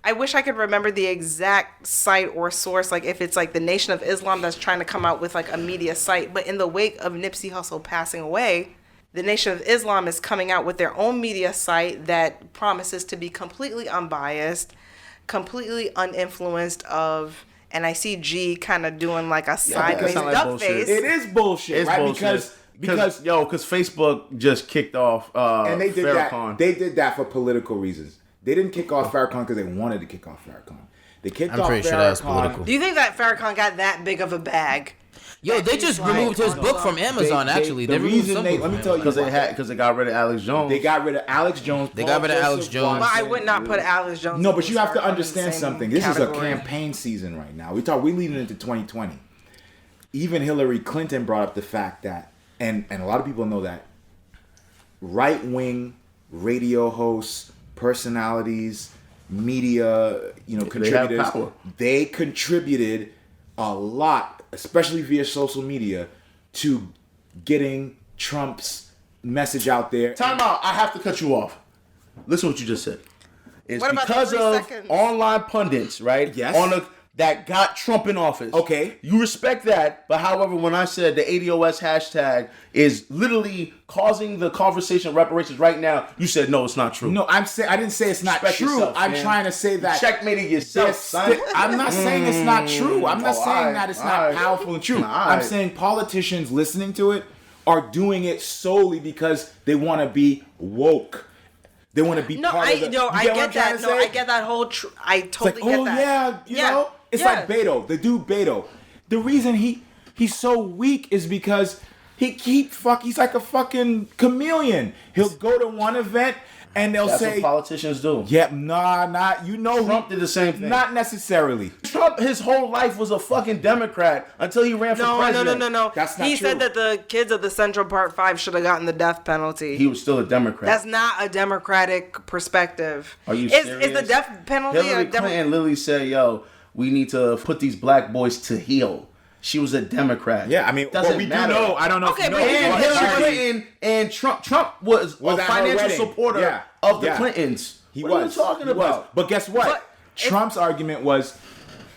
I wish I could remember the exact site or source, like if it's like the Nation of Islam that's trying to come out with like a media site, but in the wake of Nipsey Hussle passing away, the Nation of Islam is coming out with their own media site that promises to be completely unbiased, completely uninfluenced of, and I see G kind of doing like a sideways sound like duck bullshit. face. It is bullshit, It's right? bullshit. Because Because Facebook just kicked off and they did Farrakhan. that. They did that for political reasons. They didn't kick off Farrakhan because they wanted to kick off Farrakhan. They kicked I'm off pretty Farrakhan. sure that's political. Do you think that Farrakhan got that big of a bag? Yo, they just removed his book from Amazon. Actually, they removed some books let me from tell you, Amazon. because they got rid of Alex Jones. They got rid of Alex Jones. They got rid of Alex Jones. But I would not put Alex Jones. No, and but you have to Farrakhan in the understand same something. This category. is a campaign season right now. We're leading into 2020. Even Hillary Clinton brought up the fact that, and a lot of people know that, right-wing radio hosts, personalities, media, contributors, they contributed a lot, especially via social media, to getting Trump's message out there. Time out. I have to cut you off. Listen to what you just said. It's What about the because 3 of seconds? online pundits, right? Yes. That got Trump in office. Okay. You respect that, but however, when I said the ADOS hashtag is literally causing the conversation of reparations right now, you said no, it's not true. No, I didn't say it's not Respect true. yourself, I'm man. trying to say that Checkmating yourself, son. I'm not saying it's not true. I'm not saying alright, that it's not alright. powerful and true. Alright. I'm saying politicians listening to it are doing it solely because they want to be woke. They want to be part of the... I get that. No, I get that whole... I totally get that. You know? It's like Beto, the dude Beto. The reason he's so weak is because he's like a fucking chameleon. He'll go to one event and they'll That's say... what politicians do. Yep, not Trump did the same thing. Not necessarily. Trump, his whole life was a fucking Democrat until he ran for president. No. That's not he true. said that the kids of the Central Park 5 should have gotten the death penalty. He was still a Democrat. That's not a democratic perspective. Are you Is serious? the death penalty Hillary Clinton literally said, yo, we need to put these black boys to heal. She was a Democrat. Yeah, I mean, doesn't we matter. do know. I don't know Okay, if you but know. And Hillary Clinton and Trump was a at her financial wedding. supporter Yeah. of the Yeah. Clintons. He what was. are you talking He about? was. But guess what? But Trump's argument was...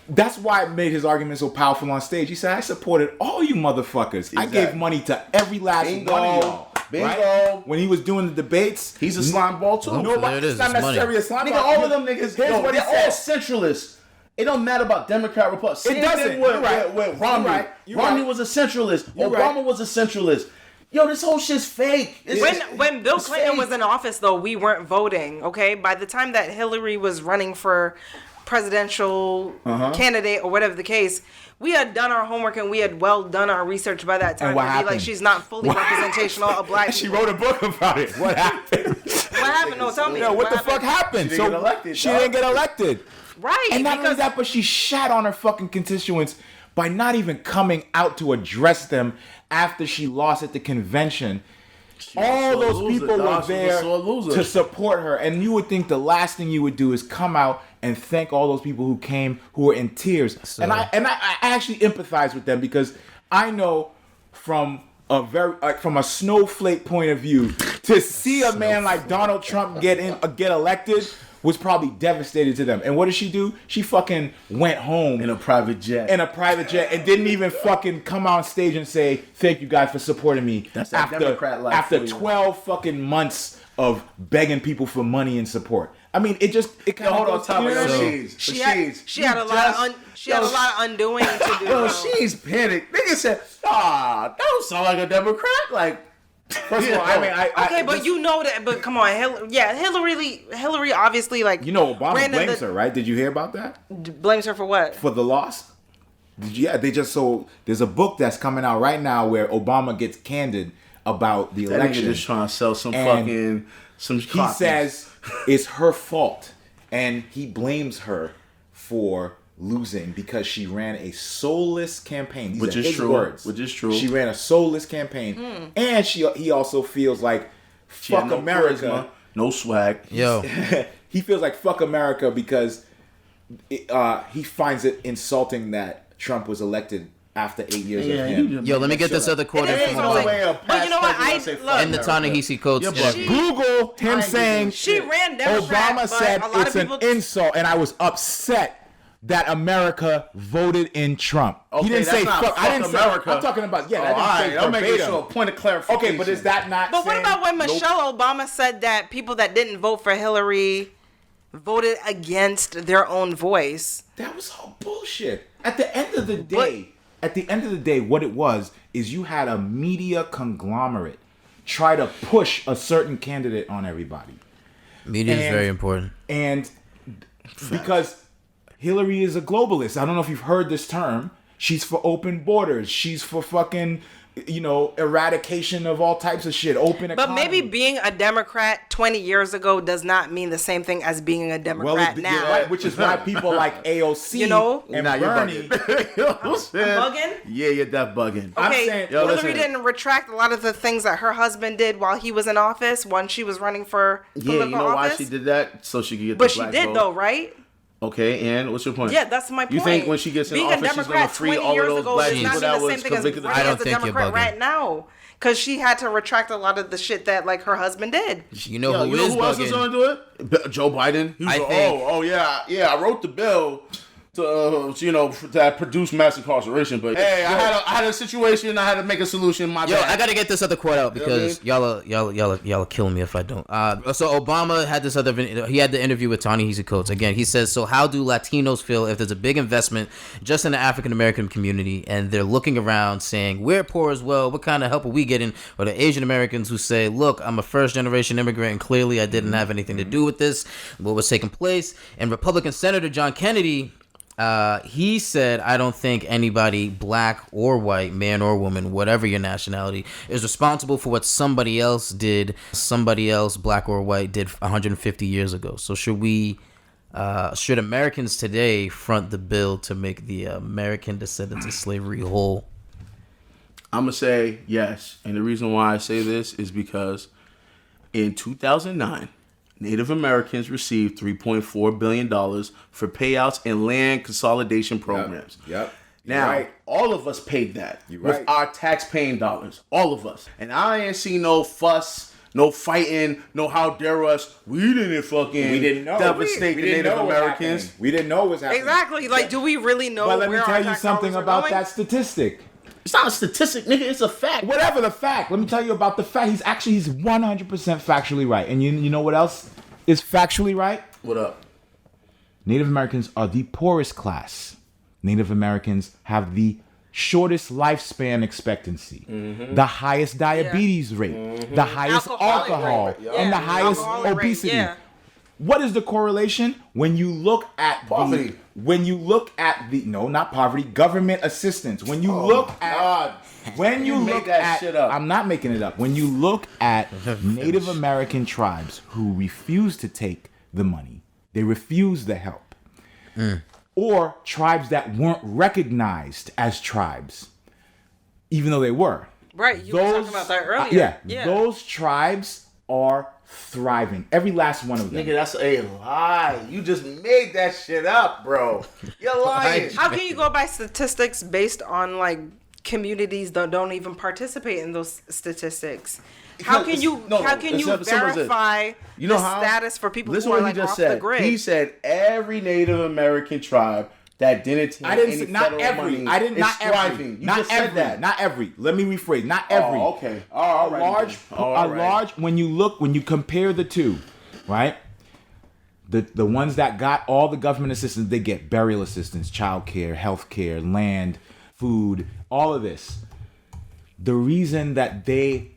That's why it made his argument so powerful on stage. He said, I supported all you motherfuckers. I gave money to every last Bingo. one of y'all. Bingo. Right? When he was doing the debates... He's a slime ball too. Well, there it is. It's not It's money. necessarily a slime Nigga, ball. all of them niggas, Here's what he they're all said. centralists. It don't matter about Democrat, Republican. It doesn't. With, You're right. with Romney. You're right. You're Romney right. was a centralist. You're Obama right. was a centralist. Yo, this whole shit's fake. When Bill it's Clinton fake. was in office, though, we weren't voting, okay? By the time that Hillary was running for presidential candidate or whatever the case, we had done our homework and we had well done our research by that time. And what to be happened? like, she's not fully representational of black She people. wrote a book about it. What happened? What happened? No, tell me. No, what the fuck happened? She didn't get elected, She dog. didn't get elected. Right. And not only that, but she shat on her fucking constituents by not even coming out to address them after she lost at the convention. All was a those loser, people were dog. She was there so a loser. to support her. And you would think the last thing you would do is come out and thank all those people who came, who were in tears. So- And I actually empathize with them because I know from a snowflake point of view, to see a man like Donald Trump get elected was probably devastated to them. And what did she do? She fucking went home in a private jet. and didn't even fucking come on stage and say, thank you guys for supporting me. That's that Democrat life after for you. 12 fucking months of begging people for money and support. I mean, it kind of hold on, time out. She had a lot of undoing to do. Yo, she's panicked. Nigga said, that don't sound like a Democrat. Like, First of all, I mean, Okay, but you know that. But come on, Hillary obviously like Obama ran in blames her, right? Did you hear about that? Blames her for what? For the loss? Yeah, there's a book that's coming out right now where Obama gets candid about the that nigga election. just trying to sell some And some He copies. says it's her fault, and he blames her for losing because she ran a soulless campaign. These Which are is his true. words. Which is true. She ran a soulless campaign, and he also feels like She had fuck no America. charisma, no swag. Yo, He feels like fuck America because he finds it insulting that Trump was elected after 8 years of him. yo, let me get this other quote in It is from insulting. But you know what? Look. in the Ta-Nehisi Codes Yeah, but interview. Google him saying She ran Democrat, Obama but said a lot it's of an people insult, and I was upset that America voted in Trump. Okay, he didn't that's say not fuck. I didn't America. say. I'm talking about All right, I'm making verbatim. sure. Point of clarification. Okay, but is that not? But what saying- about when Michelle Obama said that people that didn't vote for Hillary voted against their own voice? That was all bullshit. At the end of the day, at the end of the day, what it was is you had a media conglomerate try to push a certain candidate on everybody. Media is very important. And because Hillary is a globalist. I don't know if you've heard this term. She's for open borders. She's for fucking, eradication of all types of shit. Open economy. But maybe being a Democrat 20 years ago does not mean the same thing as being a Democrat now. Yeah, right, which is why people like AOC and nah, Bernie. Bugging? Yeah, you're that bugging. Okay, Hillary didn't retract a lot of the things that her husband did while he was in office when she was running for political office. Yeah, you know why she did that? So she could get but the black she did vote. though, right? Okay, and what's your point? Yeah, that's my point. You think when she gets in office, she's going to free all of those black people that was convicted of I don't as a think you're Democrat bugging. right now. Because she had to retract a lot of the shit that like her husband did. You know who is who else is bugging? going to do it? Joe Biden. He was I wrote the bill to that produced mass incarceration. But hey, I had a situation. I had to make a solution. My bad. I gotta get this other quote out because y'all are killing me if I don't. So Obama had this he had the interview with Ta-Nehisi Coates. Again, he says, so how do Latinos feel if there's a big investment just in the African American community and they're looking around saying, we're poor as well, what kind of help are we getting? Or the Asian Americans who say, look, I'm a first generation immigrant and clearly I didn't have anything to do with this, what was taking place. And Republican Senator John Kennedy, he said, I don't think anybody, black or white, man or woman, whatever your nationality, is responsible for what somebody else, black or white, did 150 years ago. So should Americans today front the bill to make the American descendants of slavery whole? I'm going to say yes. And the reason why I say this is because in 2009, Native Americans received $3.4 billion for payouts and land consolidation programs. Yep. Now, all of us paid that with right. our tax-paying dollars. All of us. And I ain't seen no fuss, no fighting, no how dare us. We didn't know. Devastate the Native Americans. We didn't know what was happening. Exactly. Like, do we really know But let me where tell our you tax something dollars are about going? that statistic. It's not a statistic, nigga. It's a fact. Whatever the fact. Let me tell you about the fact. He's 100% factually right. And you know what else is factually right? What up? Native Americans are the poorest class. Native Americans have the shortest lifespan expectancy, the highest diabetes rate, the highest alcohol, and the highest obesity. Yeah. What is the correlation? When you look at poverty. Not poverty, government assistance. When you I'm not making it up. When you look at Native American tribes who refuse to take the money, they refuse the help, or tribes that weren't recognized as tribes, even though they were. Right, you were talking about that earlier. Those tribes are thriving. Every last one of them. Nigga, that's a lie. You just made that shit up, bro. You're lying. How can you go by statistics based on like communities that don't even participate in those statistics? How can you verify the status for people who are like off the grid? He said every Native American tribe that didn't take any federal money is thriving. You just said that. Not every. Let me rephrase. Not every. Oh, okay. All right. Large. When you compare the two, right? The ones that got all the government assistance, they get burial assistance, childcare, healthcare, land, food, all of this. The reason that they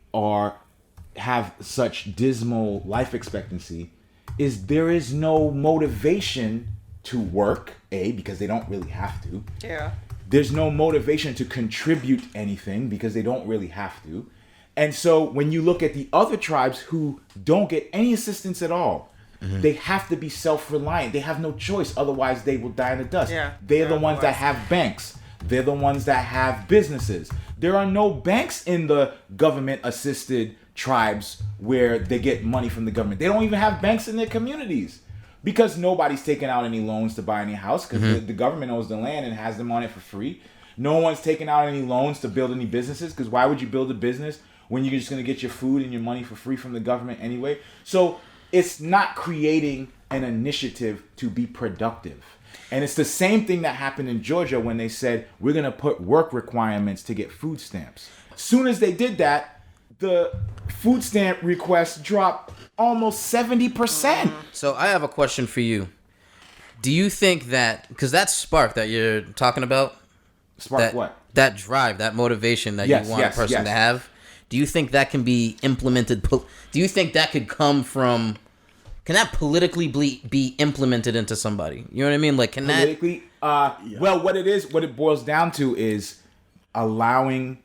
have such dismal life expectancy is there is no motivation to work, because they don't really have to. Yeah. There's no motivation to contribute anything because they don't really have to. And so when you look at the other tribes who don't get any assistance at all, they have to be self-reliant. They have no choice. Otherwise, they will die in the dust. Yeah. They're the ones that have banks. They're the ones that have businesses. There are no banks in the government-assisted tribes where they get money from the government. They don't even have banks in their communities. Because nobody's taking out any loans to buy any house because the government owns the land and has them on it for free. No one's taking out any loans to build any businesses because why would you build a business when you're just going to get your food and your money for free from the government anyway? So it's not creating an initiative to be productive. And it's the same thing that happened in Georgia when they said, we're going to put work requirements to get food stamps. Soon as they did that, the food stamp requests dropped almost 70%. So I have a question for you. Do you think that, because that spark that you're talking about, Spark what? That drive, that motivation that Yes, you want yes, a person yes. to have. Do you think that can be implemented? Do you think that could come from? Can that politically be implemented into somebody? You know what I mean? Like, can Politically, well, what it boils down to is allowing,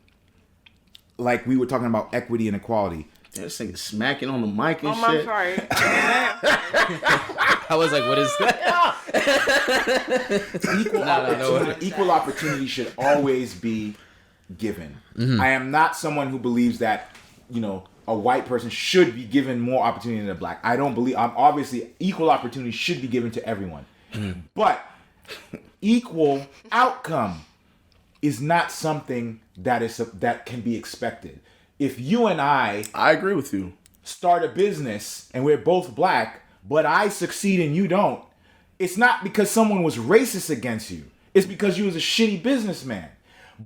like we were talking about equity and equality. Yeah, this thing is smacking on the mic and Oh, shit. I'm sorry. I was like, what is that? Equal opportunity should always be given. I am not someone who believes that, a white person should be given more opportunity than a black. I don't believe. Obviously, equal opportunity should be given to everyone, but equal outcome is not something that can be expected. If you and I agree with you. start a business and we're both black, but I succeed and you don't, it's not because someone was racist against you. It's because you was a shitty businessman.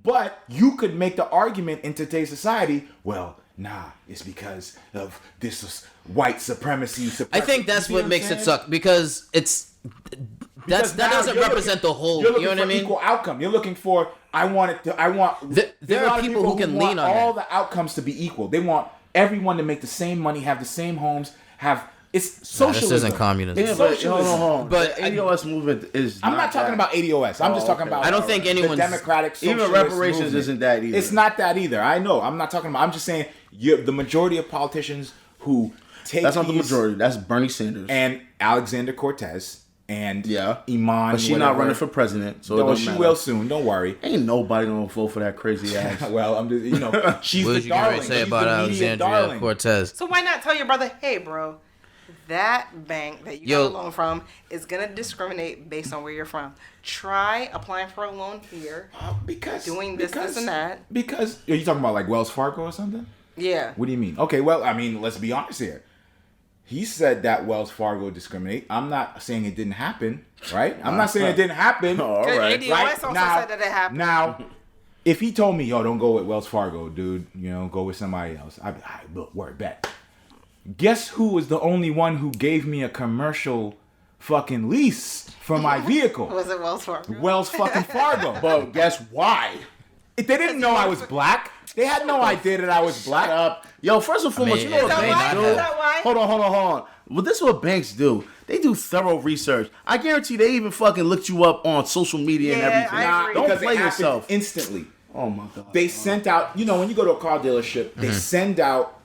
But you could make the argument in today's society, well, nah, it's because of this white supremacy. I think that's what makes it suck, because that doesn't represent the whole. You're looking You know what for I mean? equal outcome. You're looking for. There are people who can lean on all that. the outcomes to be equal. They want everyone to make the same money, have the same homes, it's socialism. This isn't communism. Yeah, but hold on. But the ADOS movement is. I'm not talking about ADOS. I'm just talking about. I don't think anyone's- the democratic Even socialist reparations movement. isn't that either. It's not that either. I know. I'm not talking about. I'm just saying the majority of politicians who take That's not the these- majority. That's Bernie Sanders. and Alexander Cortez and Yeah. Iman. But she's not running for president, so it No, don't she matter. will soon. Don't worry. Ain't nobody gonna vote for that crazy ass. Well, I'm just she's What the did you get ready darling. to say She's about the media Alexandria darling. Cortez? So why not tell your brother, hey, bro, that bank that you Yo. got a loan from is going to discriminate based on where you're from. Try applying for a loan here. Because Doing this and that. Because are you talking about like Wells Fargo or something? Yeah. What do you mean? Okay, well, I mean, let's be honest here. He said that Wells Fargo discriminate. I'm not saying it didn't happen, right? I'm not saying it didn't happen. Oh, all right. ADOS also said that it happened. Now, if he told me, yo, don't go with Wells Fargo, dude, go with somebody else, I'd be, all right, look, word, bet. Guess who was the only one who gave me a commercial fucking lease for my vehicle? Was it Wells Fargo? Wells fucking Fargo. But guess why? If they didn't know I was black. They had no idea that I was black. Shut up. Yo, first and foremost, mean, you know is what that banks why? do? Is that why? Hold on. Well, this is what banks do. They do thorough research. I guarantee they even fucking looked you up on social media and Yeah, everything. I agree. Don't Because play it happened yourself. instantly. Oh my god. They sent out, when you go to a car dealership, they send out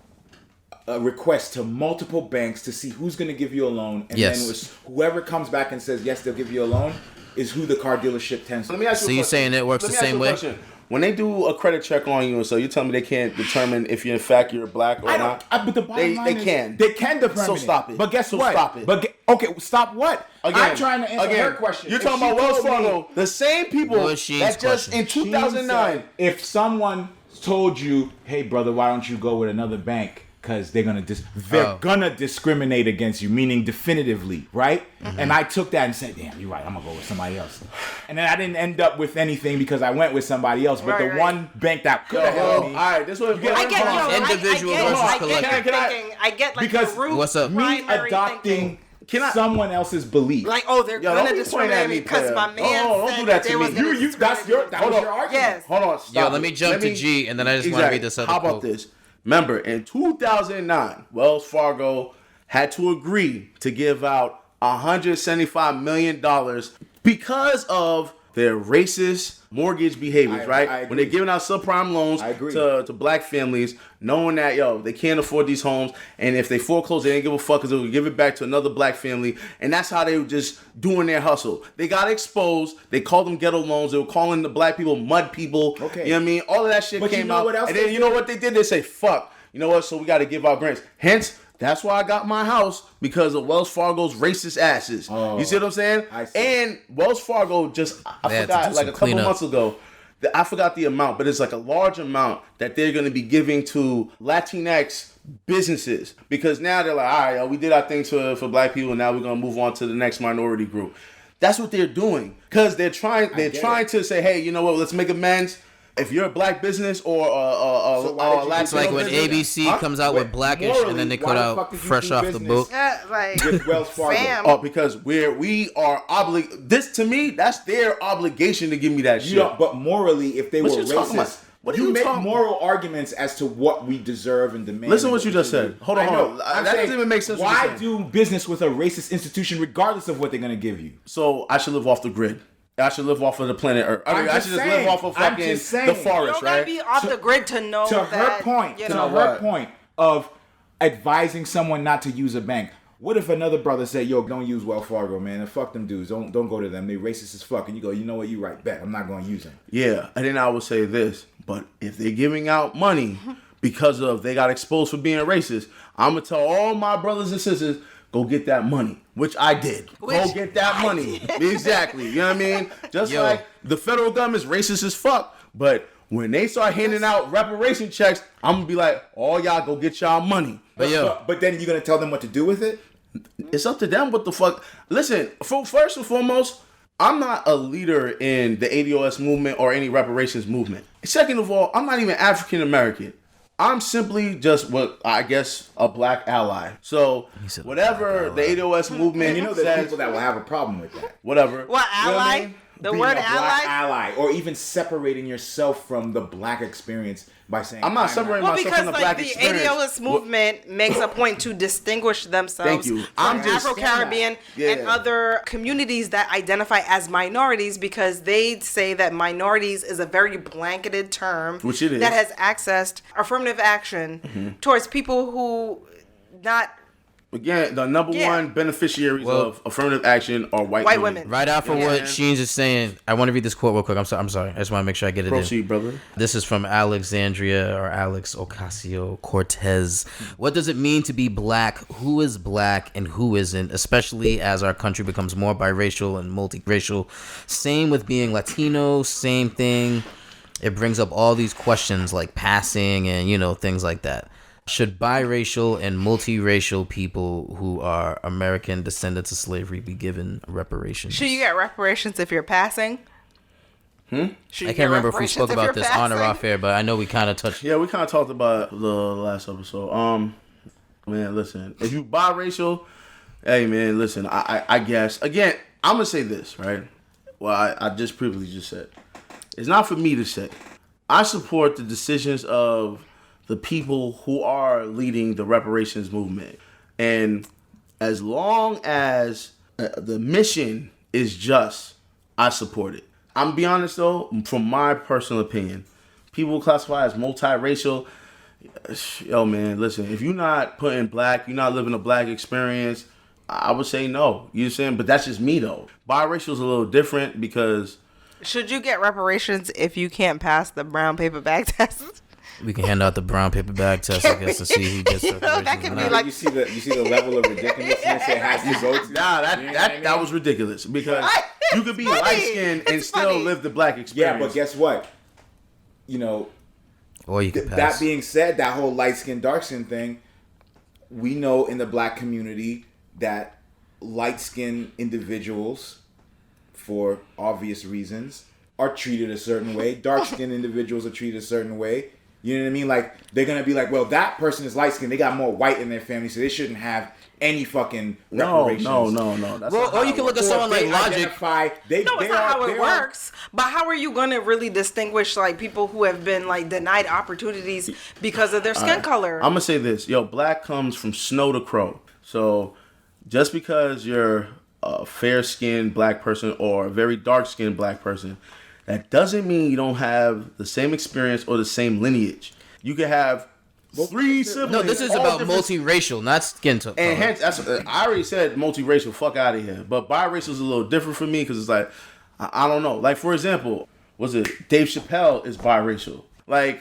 a request to multiple banks to see who's going to give you a loan. And Yes. then whoever comes back and says, yes, they'll give you a loan, is who the car dealership tends to. Let me ask you So a you're question. saying it works Let me the ask same you a way? question. When they do a credit check on you, so you tell me they can't determine if you're in fact you're black or not. But the bottom line they is, can. They can determine So stop it. But guess So what? stop it. Okay, stop what? Again, I'm trying to answer her question. You're If talking she about Wells told me- Fargo. The same people What was Sheen's that just question? in 2009. She said, if someone told you, hey brother, why don't you go with another bank? Because they're gonna discriminate against you, meaning definitively, right? And I took that and said, damn, you're right, I'm gonna go with somebody else. And then I didn't end up with anything because I went with somebody else. But the Right. one bank that could have Yo, helped all me. right, this what I get Individual I versus get collective. your thinking. I get like Because the root What's up? me primary adopting thinking. someone else's belief. Like, oh, they're Yo, gonna don't be pointing at discriminate me, me because player. my man don't said do that that to they me. was gonna that was discriminate your me. that was your argument. Yes. Hold on, stop. Yo, let me jump to G, and then I just want to read this other How quote. about this? Remember, in 2009, Wells Fargo had to agree to give out $175 million because of their racist mortgage behaviors, right? I When they're agree. giving out subprime loans I agree. to black families, knowing that, they can't afford these homes, and if they foreclose, they didn't give a fuck because they would give it back to another black family, and that's how they were just doing their hustle. They got exposed. They called them ghetto loans. They were calling the black people mud people. Okay. You know what I mean? All of that shit But you came know out. what else And then they you know did? what they did? They say, fuck. You know what? So we got to give out grants. Hence, that's why I got my house, because of Wells Fargo's racist asses. Oh, you see what I'm saying? I see. And Wells Fargo just, I They had to forgot, do like some a couple cleanup. months ago, I forgot the amount, but it's like a large amount that they're going to be giving to Latinx businesses, because now they're like, all right, we did our things for black people, and now we're going to move on to the next minority group. That's what they're doing, because they're trying to say, hey, you know what, let's make amends. If you're a black business or a It's like when ABC comes out with Blackish and then they cut out Fresh Off the Boat. Like With Wells Fargo. fam. Oh, because we are obligated. This to me, that's their obligation to give me that shit. But morally, if they were What you talking about? racist, What are you you make talking- moral arguments as to what we deserve and demand. Listen and what you just we said. should do. Hold on, I hold know. on. I'm That saying, doesn't even make sense what Why you're saying. do business with a racist institution regardless of what they're going to give you? So I should live off the grid. I should live off of the planet Earth. I mean, I should just live off of I'm fucking just saying. the You forest, don't gotta right? be off the grid to know To that. her point, you to know, her what? point of advising someone not to use a bank. What if another brother said, "Yo, don't use Wells Fargo, man, and fuck them dudes. Don't go to them. They racist as fuck." And you go, "You know what? You right, bet I'm not going to use them." Yeah, and then I would say this, but if they're giving out money because of they got exposed for being racist, I'm gonna tell all my brothers and sisters, go get that money, which I did. Go get that money. Exactly. You know what I mean? Just Yo. like the federal government's racist as fuck, but when they start handing out reparation checks, I'm gonna be like, all y'all go get y'all money. But then you're going to tell them what to do with it? It's up to them what the fuck. Listen, first and foremost, I'm not a leader in the ADOS movement or any reparations movement. Second of all, I'm not even African American. I'm simply just what I guess a black ally. So said whatever the ADOS movement, You know, there's says, people that will have a problem with that. whatever. What, You know what I ally? mean? The Being word a black ally? ally, or even separating yourself from the black experience by saying, I'm not separating Well, myself because from the like black the experience. ADOS movement makes a point to distinguish themselves Thank you. from I'm just- Afro-Caribbean Yeah. and other communities that identify as minorities because they say that minorities is a very blanketed term Which it is. that has accessed affirmative action towards people who not Again, the number Yeah. one beneficiaries Well- of affirmative action are white women. Right after Yeah. what Sheen's is saying, I want to read this quote real quick. I'm sorry. I just want to make sure I get it in. Proceed, brother. This is from Alexandria or Alex Ocasio-Cortez. What does it mean to be black? Who is black and who isn't? Especially as our country becomes more biracial and multiracial. Same with being Latino. Same thing. It brings up all these questions like passing and things like that. Should biracial and multiracial people who are American descendants of slavery be given reparations? should you get reparations if you're passing? Should you I get can't remember if we reparations spoke about you're this on or passing? off air, but I know we kind of touched. Yeah, we kind of talked about the last episode. Man, listen, if you biracial, hey man, listen, I guess again, I'm gonna say this, right? Well, I just previously just said, it's not for me to say. I support the decisions of the people who are leading the reparations movement, and as long as the mission is just, I support it. I'm be honest though, from my personal opinion, people classify as multiracial. Yo, man, listen, if you're not putting black, you're not living a black experience, I would say no. You know what I'm saying? But that's just me, though. Biracial is a little different because... Should you get reparations if you can't pass the brown paper bag test? We can hand out the brown paper bag test, I guess, to see who gets reparations. that could or be not. like- you see the level of ridiculousness it has to go to. Nah, You know what I mean? that was ridiculous because you could be funny. light-skinned and It's still funny. live the black experience. Yeah, but guess what? Or you can pass. That being said, that whole light skin, dark skin thing, we know in the black community that light skinned individuals, for obvious reasons, are treated a certain way. Dark skinned individuals are treated a certain way. You know what I mean? Like, they're going to be like, well, that person is light skinned. They got more white in their family, so they shouldn't have any fucking reparations. No. That's Well, not or how you it can look works. at someone like They Logic. identify- they- No, they it's not are- how they it are- works. But how are you going to really distinguish like people who have been like denied opportunities because of their skin color? I'm gonna say this, yo, black comes from snow to crow. So just because you're a fair-skinned black person or a very dark-skinned black person, that doesn't mean you don't have the same experience or the same lineage. You could have three siblings. No, this is all about different- multiracial, not skin tone. And hence, I already said multiracial. Fuck out of here. But biracial is a little different for me because it's like I don't know. Like for example, was it Dave Chappelle is biracial? Like,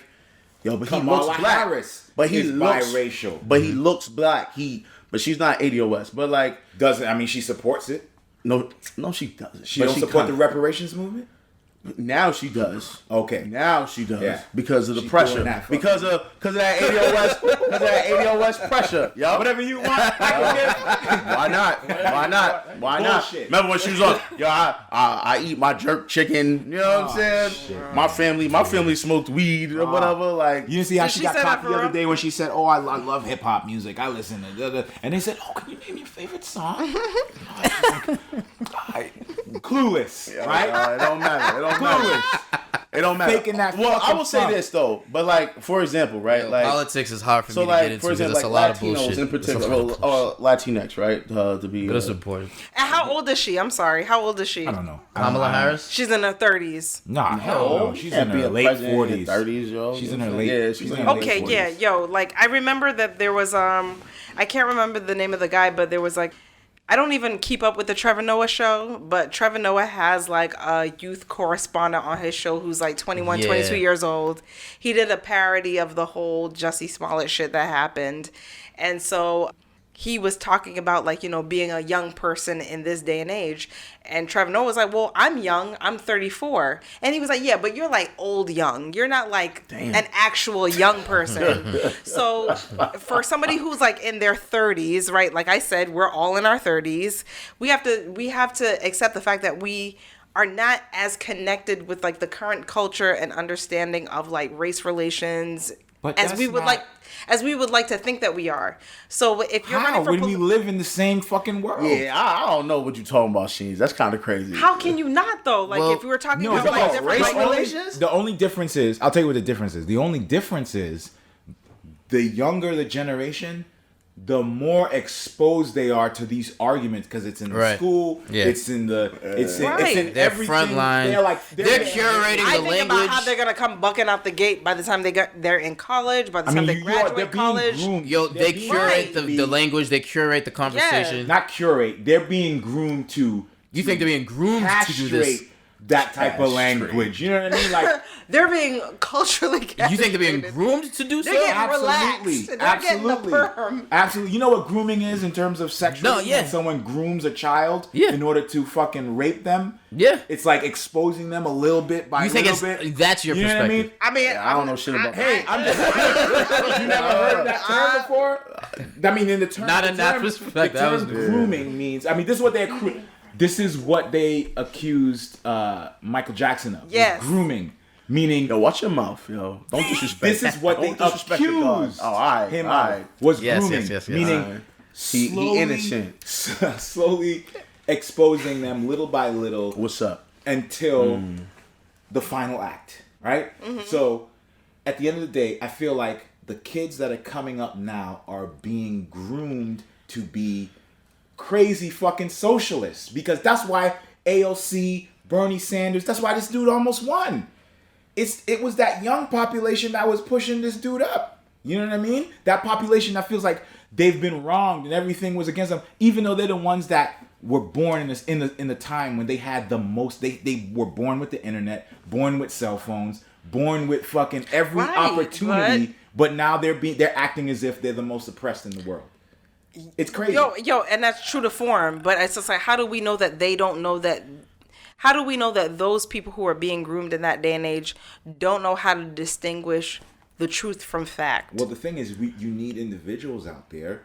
yo, but he Kamala looks black. Harris but he is looks biracial. But he looks black. But she's not ADOS. But like, Doesn't, I mean, she supports it. no, she doesn't. She But don't support kinda- the reparations movement. Now she does. Okay. Now she does. Yeah. Because of the She's pressure. doing that Because of that ADOS pressure. Yo. Whatever you want. Why not? Why not? Why not? Bullshit. Remember when she was on? Yo, I eat my jerk chicken. You know what I'm saying? Shit. My family smoked weed or whatever. Like, You didn't see how Did she she got say that caught for the other real? day when she said, "Oh, I love hip hop music. I listen to," and they said, "Oh, can you name your favorite song?" Clueless, right? it don't matter. It don't matter. It don't matter. Faking that Well, I fucking will say funk. this though, but like, for example, right? Yo, Like, politics is hard for so me to like, get into for because example, it's a like lot of Latinos bullshit. in It's a particular, lot of bullshit. Latinx, right? To be. But it's important. And how old is she? I'm sorry. How old is she? I don't know. Kamala Harris? She's in her 30s. Nah, hell no. She's in her late 40s. 30s, yo. She's in her late. Yeah, she's she's in in her her Okay, late 40s. yeah, yo, like I remember that there was I can't remember the name of the guy, but there was like I don't even keep up with the Trevor Noah show, but Trevor Noah has like a youth correspondent on his show who's like 21, 22 years old. He did a parody of the whole Jussie Smollett shit that happened. And so he was talking about like, you know, being a young person in this day and age. And Trevor Noah was like, well, I'm young. I'm 34. And he was like, yeah, but you're like old young. You're not like an actual young person. So for somebody who's like in their 30s, right? Like I said, we're all in our 30s. We have to accept the fact that we are not as connected with like the current culture and understanding of like race relations But as that's we would not- as we would like to think that we are. So if you're How? running for When we live in the same fucking world. Yeah, I don't know what you're talking about, Sheens. That's kind of crazy. how can you not though? Like Well, if we were talking No, about the- like oh, different race like, relations? The only difference is, I'll tell you what the difference is. The only difference is the younger the generation, the more exposed they are to these arguments because it's in the Right. school, Yeah. it's in Right. They're everything. frontline. They're like They're curating I the think about language. how they're gonna come bucking out the gate by the time they're in college, by the time they they're graduate being college. groomed. Yo, They're they being curate Right. the language. They curate the conversation. not curate. They're being groomed to. You think they're being groomed to do this? castrate that type of Castrate. language. You know what I mean? Like They're being culturally You think they're being castrated. groomed to do so? They're getting absolutely, relaxed. They're absolutely, getting the perm. absolutely. You know what grooming is in terms of sexual? No, yeah. When someone grooms a child Yeah. in order to fucking rape them. Yeah. It's like exposing them a little bit by You think little it's bit. that's your You know what I perspective? mean? I mean, I don't know shit about Hey, I'm just. You never heard that term before? I mean, in the term. Not the in that term- perspective, The that term was good. grooming means. I mean, this is what they. This is what they accused Michael Jackson of. was Yes. grooming, meaning. Yo, watch your mouth, yo. Don't disrespect. This is what they Don't disrespect the God. accused Oh, all right, him all of, right. was Yes, grooming, yes, yes, yes. meaning All right. He slowly- innocent. slowly exposing them little by little What's up? until the final act, right? So at the end of the day, I feel like the kids that are coming up now are being groomed to be crazy fucking socialists because that's why AOC, Bernie Sanders, that's why this dude almost won. It was that young population that was pushing this dude up. You know what I mean? That population that feels like they've been wronged and everything was against them, even though they're the ones that were born in the time when they had the most. They were born with the internet, born with cell phones, born with fucking every Right, opportunity. But now they're acting as if they're the most oppressed in the world. It's crazy. Yo, and that's true to form, but it's just like, how do we know that they don't know that? How do we know that those people who are being groomed in that day and age don't know how to distinguish the truth from fact? Well, the thing is, you need individuals out there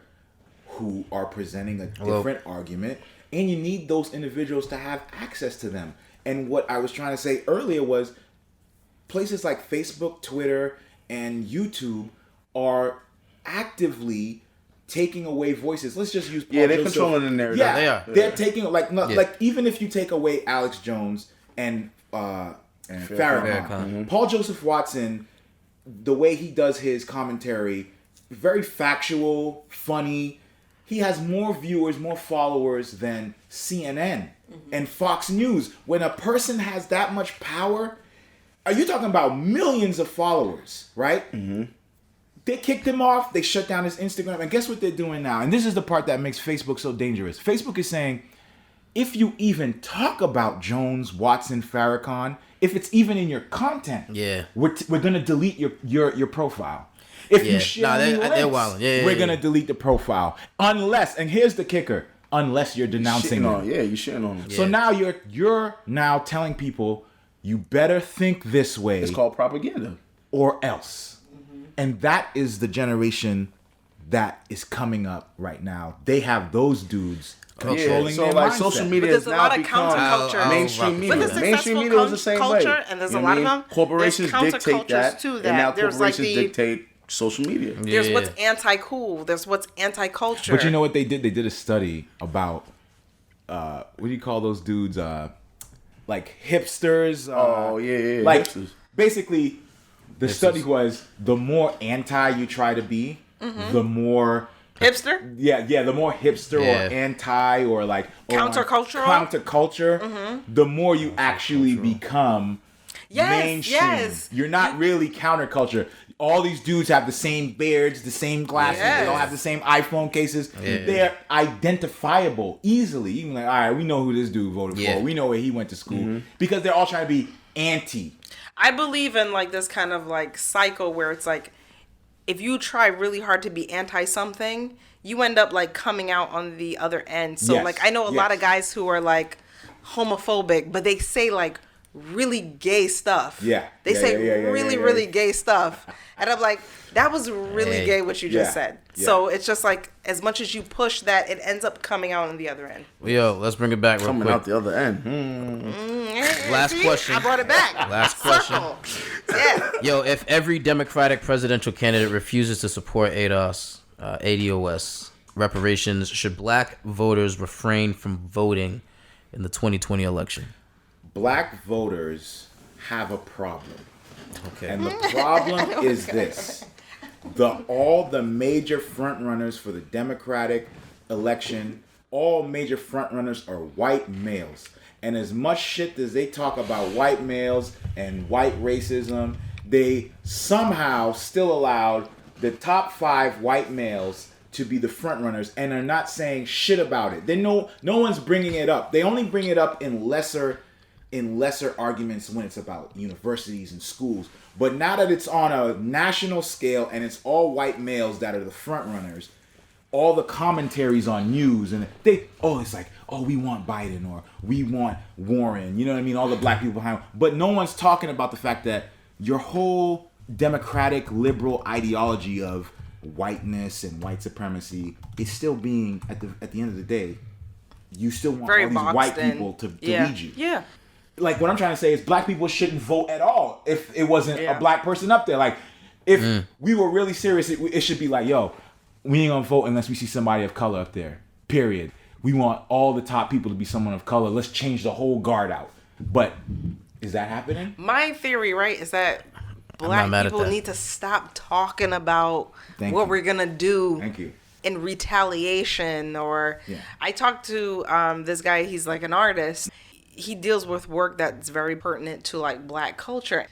who are presenting a different argument, and you need those individuals to have access to them. And what I was trying to say earlier was places like Facebook, Twitter, and YouTube are actively taking away voices. Let's just use Paul Yeah, they're Joseph. controlling the narrative. Yeah, They are. They're taking like Yeah. like even if you take away Alex Jones and Farrakhan, Farrakhan. Paul Joseph Watson, the way he does his commentary, very factual, funny. He has more viewers, more followers than CNN and Fox News. When a person has that much power, are you talking about millions of followers, right? They kicked him off. They shut down his Instagram. And guess what they're doing now? And this is the part that makes Facebook so dangerous. Facebook is saying, if you even talk about Jones, Watson, Farrakhan, if it's even in your content, Yeah. we're going to delete your profile. If Yeah. you share Nah, any they're links, wildin'. Yeah, we're yeah. going to delete the profile. Unless, and here's the kicker, unless you're denouncing Shitting them. on, yeah, you shitting on them. So now you're now telling people You better think this way. It's called propaganda. Or else. And that is the generation that is coming up right now. They have those dudes controlling so their like mindset. social But media there's has a now lot of become counterculture. mainstream media. With the Mainstream successful media was the same way. culture, and there's You a know lot what of I mean? them. Corporations There's dictate countercultures that, to and now that. There's like corporations dictate social media. There's Yeah. what's anti-cool. There's what's anti-culture. But you know what they did? They did a study about what do you call those dudes? Like hipsters. Like hipsters. basically, the study was the more anti you try to be, the more hipster. the more hipster Yeah. or anti or like Countercultural? counterculture, the more you actually become mainstream. Yes. You're not really counterculture. All these dudes have the same beards, the same glasses. They all have the same iPhone cases. Yeah. They're identifiable easily. You can like, all right, we know who this dude voted Yeah. for. We know where he went to school because they're all trying to be anti. I believe in like this kind of like cycle where it's like, if you try really hard to be anti something, you end up like coming out on the other end. So Yes. like I know a lot of guys who are like homophobic, but they say like really gay stuff. Yeah. They Yeah, say yeah, yeah, really, yeah, yeah. really gay stuff. And I'm like, that was really Hey. gay what you just Yeah. said. Yeah. So it's just like as much as you push that, it ends up coming out on the other end. Yo, let's bring it back real Coming quick. out the other end. Last See? question. I brought it back. Last question. Circle. Yeah. Yo, if every Democratic presidential candidate refuses to support ADOS, reparations, should black voters refrain from voting in the 2020 election? Black voters have a problem. Okay. And the problem is this. All the major frontrunners for the Democratic election, all major frontrunners are white males. And as much shit as they talk about white males and white racism, they somehow still allowed the top 5 white males to be the frontrunners and are not saying shit about it. No one's bringing it up. They only bring it up in lesser arguments when it's about universities and schools. But now that it's on a national scale and it's all white males that are the front runners, all the commentaries on news and it's like, we want Biden or we want Warren, you know what I mean? All the black people behind. But no one's talking about the fact that your whole democratic liberal ideology of whiteness and white supremacy is still being at the end of the day, you still want Very all these boxed white in. people to Yeah. lead you. Yeah. Like what I'm trying to say is black people shouldn't vote at all if it wasn't Yeah. a black person up there. Like if we were really serious, it should be like, yo, we ain't gonna vote unless we see somebody of color up there. Period. We want all the top people to be someone of color. Let's change the whole guard out. But is that happening? My theory, right, is that not black mad at people that. need to stop talking about Thank what you. we're gonna do Thank you. in retaliation. Or Yeah. I talked to this guy. He's like an artist. He deals with work that's very pertinent to like black culture.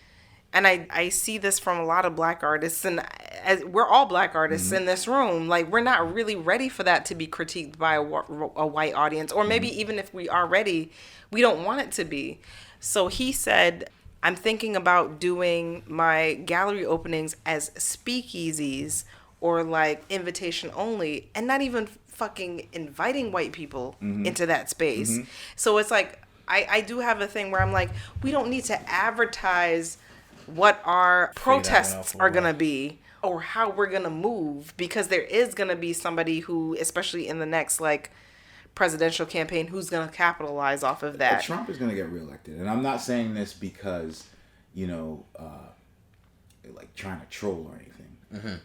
And I see this from a lot of black artists, and we're all black artists in this room. Like, we're not really ready for that to be critiqued by a white audience, or maybe even if we are ready, we don't want it to be. So he said, I'm thinking about doing my gallery openings as speakeasies or like invitation only, and not even fucking inviting white people into that space. So it's like, I do have a thing where I'm like, we don't need to advertise what our protests are going to be or how we're going to move, because there is going to be somebody who, especially in the next like presidential campaign, who's going to capitalize off of that. Trump is going to get reelected. And I'm not saying this because, like trying to troll or anything.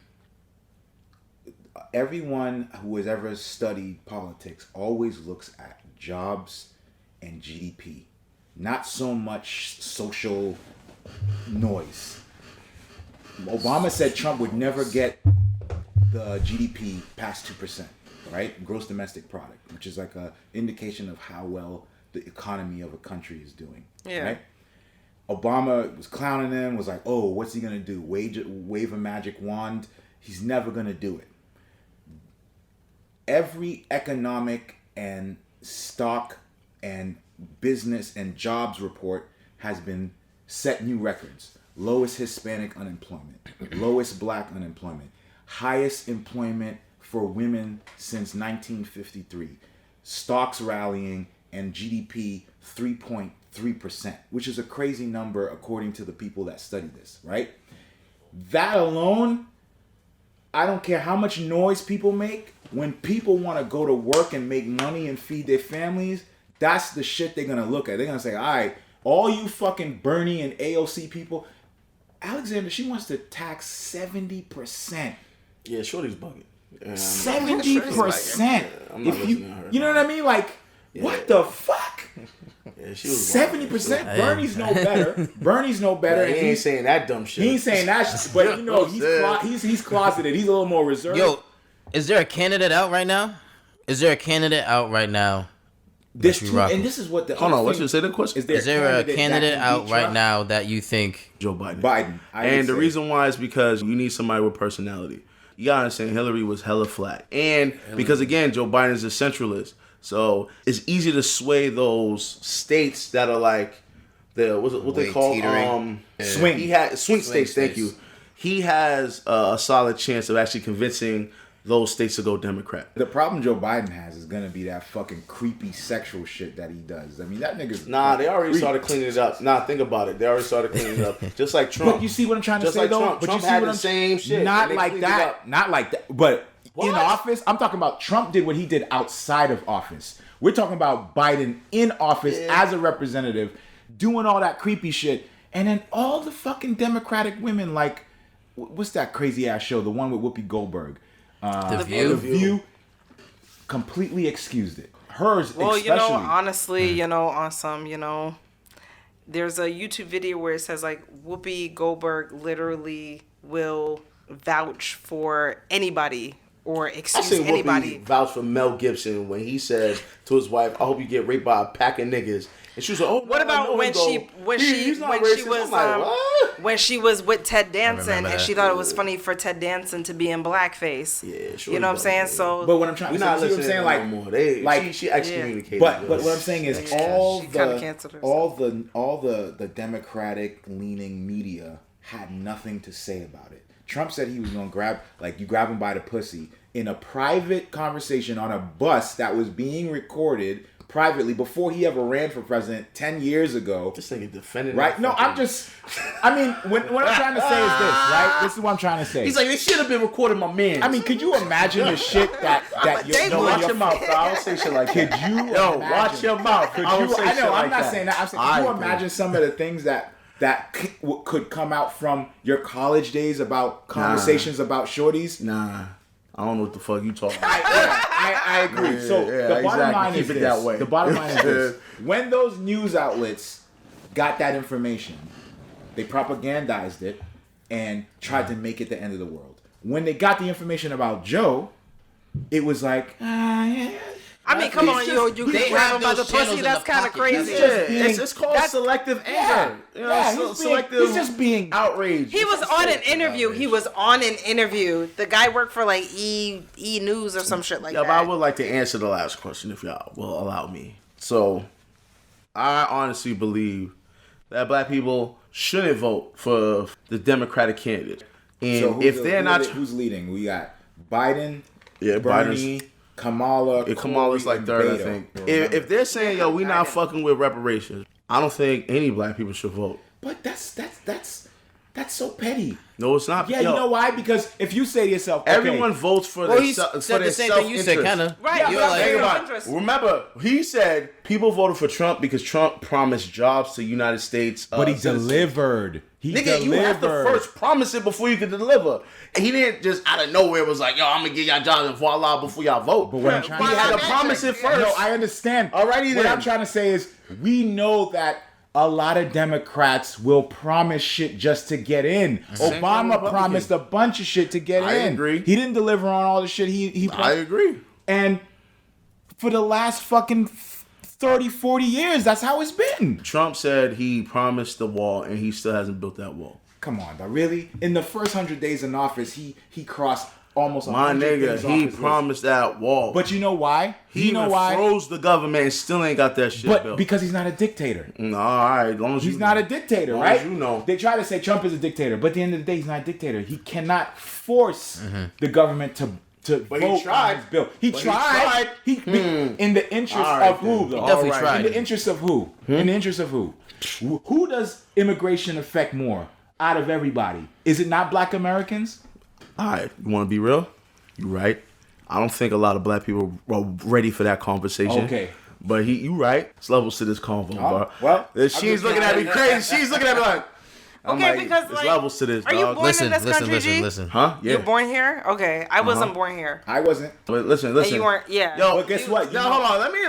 Everyone who has ever studied politics always looks at jobs and GDP, not so much social noise. Obama said Trump would never get the GDP past 2%, right? Gross domestic product, which is like a indication of how well the economy of a country is doing. Yeah. Right? Obama was clowning him, was like, oh, what's he gonna do? Wave a magic wand? He's never gonna do it. Every economic and stock and business and jobs report has been set new records. Lowest Hispanic unemployment, lowest black unemployment, highest employment for women since 1953, stocks rallying, and GDP 3.3 3%, which is a crazy number according to the people that study this, right? That alone, I don't care how much noise people make. When people want to go to work and make money and feed their families, that's the shit they're going to look at. They're going to say, all right, all you fucking Bernie and AOC people, Alexander, she wants to tax 70%. Yeah, Shorty's bugging. 70%. I'm not listening to her. You know what I mean? Like, what the fuck? Yeah, she was 70%. Bernie's no better. Bernie's no better. He ain't saying that dumb shit. He ain't saying that shit. But, you know, he's closeted. He's a little more reserved. Yo, is there a candidate out right now? This is what the... Hold on, what's your say the question? Is there a candidate out right now that you think... Joe Biden. And the reason why is because you need somebody with personality. You gotta understand, Hillary was hella flat. And because, again, Joe Biden's a centralist. So it's easy to sway those states that are like what they call swing. He had swing states. Thank you. He has a solid chance of actually convincing those states to go Democrat. The problem Joe Biden has is gonna be that fucking creepy sexual shit that he does. I mean, that nigga's they already started cleaning it up. Think about it. They already started cleaning it up. Just like Trump. But you see what I'm trying to say, like though? Trump. But Trump you see had what the same shit. Not like that. Not like that. But in office, I'm talking about Trump did what he did outside of office. We're talking about Biden in office as a representative, doing all that creepy shit. And then all the fucking Democratic women, like, what's that crazy ass show? The one with Whoopi Goldberg. The View? The View completely excused it. Hers, especially. You know, honestly, you know, on some, you know, there's a YouTube video where it says, like, Whoopi Goldberg literally will vouch for anybody or excuse anybody. Vouch for Mel Gibson when he said to his wife, "I hope you get raped by a pack of niggas." And she was like, "Oh, what about when she was with Ted Danson and she thought it was funny for Ted Danson to be in blackface?" Yeah, sure. You know what I'm saying? So, but what I'm trying to say, what I'm saying, like she excommunicated. But what I'm saying is all the Democratic leaning media had nothing to say about it. Trump said he was going to grab him by the pussy in a private conversation on a bus that was being recorded privately before he ever ran for president 10 years ago. This nigga defending. Right? No, what I'm trying to say is this, right? This is what I'm trying to say. He's like, they should have been recording my man. I mean, could you imagine the shit that you're doing? Watch your mouth, bro. I don't say shit like that. Could you watch your mouth. I'm not saying that. I'm saying, could you imagine some of the things that could come out from your college days about conversations about shorties? Nah. I don't know what the fuck you talking about. I agree. The bottom line is this. That way. The bottom line is this. When those news outlets got that information, they propagandized it and tried to make it the end of the world. When they got the information about Joe, it was like, I mean, come on, you grab him by the pussy. That's kind of crazy. It's called selective anger. He's just being outraged. He was on an interview. The guy worked for like E News or some shit like that. But I would like to answer the last question if y'all will allow me. So, I honestly believe that black people shouldn't vote for the Democratic candidate. And who's leading? We got Biden, Bernie. Biden's, Kamala's like third, I think. If they're saying, "Yo, we not fucking with reparations," I don't think any black people should vote. But that's so petty. No, it's not. Yeah, you know why? Because if you say to yourself, everyone votes for their he said the same thing you said, kind of. Right. Remember, he said people voted for Trump because Trump promised jobs to the United States. But he delivered. You have to first promise it before you can deliver. And he didn't just out of nowhere was like, "Yo, I'm gonna give y'all jobs and voila before y'all vote." But what I'm trying he had to promise it first. No, I understand. Alrighty then. What I'm trying to say is, we know that a lot of Democrats will promise shit just to get in. Obama promised a bunch of shit to get in. I agree. He didn't deliver on all the shit he promised. I agree. And for the last fucking 30, 40 years, that's how it's been. Trump said he promised the wall, and he still hasn't built that wall. Come on, but really? In the first 100 days in office, he crossed almost 100 My nigga, things he promised that wall. But you know why? He froze the government and still ain't got that shit built. Because he's not a dictator. No, all right. As long as he's not a dictator, right? As you know. They try to say Trump is a dictator, but at the end of the day, he's not a dictator. He cannot force the government to But he vote tried. on his bill. He But he tried. tried. In the interest All right, of who, then. though? He definitely All right. tried. In the interest of who? In the interest of who? Who does immigration affect more out of everybody? Is it not Black Americans? All right, you want to be real? You right. I don't think a lot of black people are ready for that conversation. Okay. But you right. It's levels to this convo, bro. well, She's looking at me crazy. She's looking at me like, I'm Okay, like, because, there's like, levels to this, are you dog. born in this country, G? Listen. Huh? Yeah. You born here? Okay, I wasn't born here. I wasn't. But listen. And you weren't, yeah. Yo, But guess what? Yo, hold on. Let me.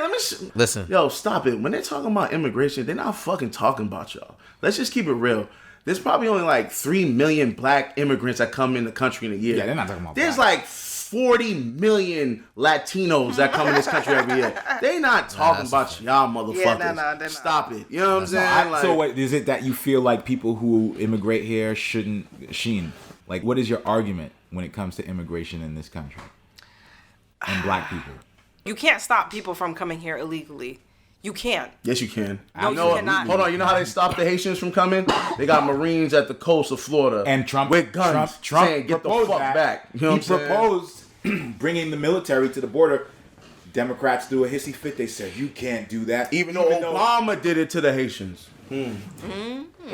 Listen. Yo, stop it. When they're talking about immigration, they're not fucking talking about y'all. Let's just keep it real. There's probably only like 3 million black immigrants that come in the country in a year. Yeah, they're not talking about There's black. like 40 million Latinos that come in this country every year. They not talking about y'all motherfuckers. Yeah, they're not. Stop it. You know what I'm saying? So what is it that you feel like people who immigrate here shouldn't? Like, what is your argument when it comes to immigration in this country and black people? You can't stop people from coming here illegally. You can't. Yes, you can. No, know you what? cannot. Hold on. You know how they stopped the Haitians from coming? They got Marines at the coast of Florida And Trump with guns Trump saying, "Get the proposed fuck that. back." You know what He I'm saying? proposed bringing the military to the border. Democrats do a hissy fit. They said you can't do that, Even though Obama did it to the Haitians.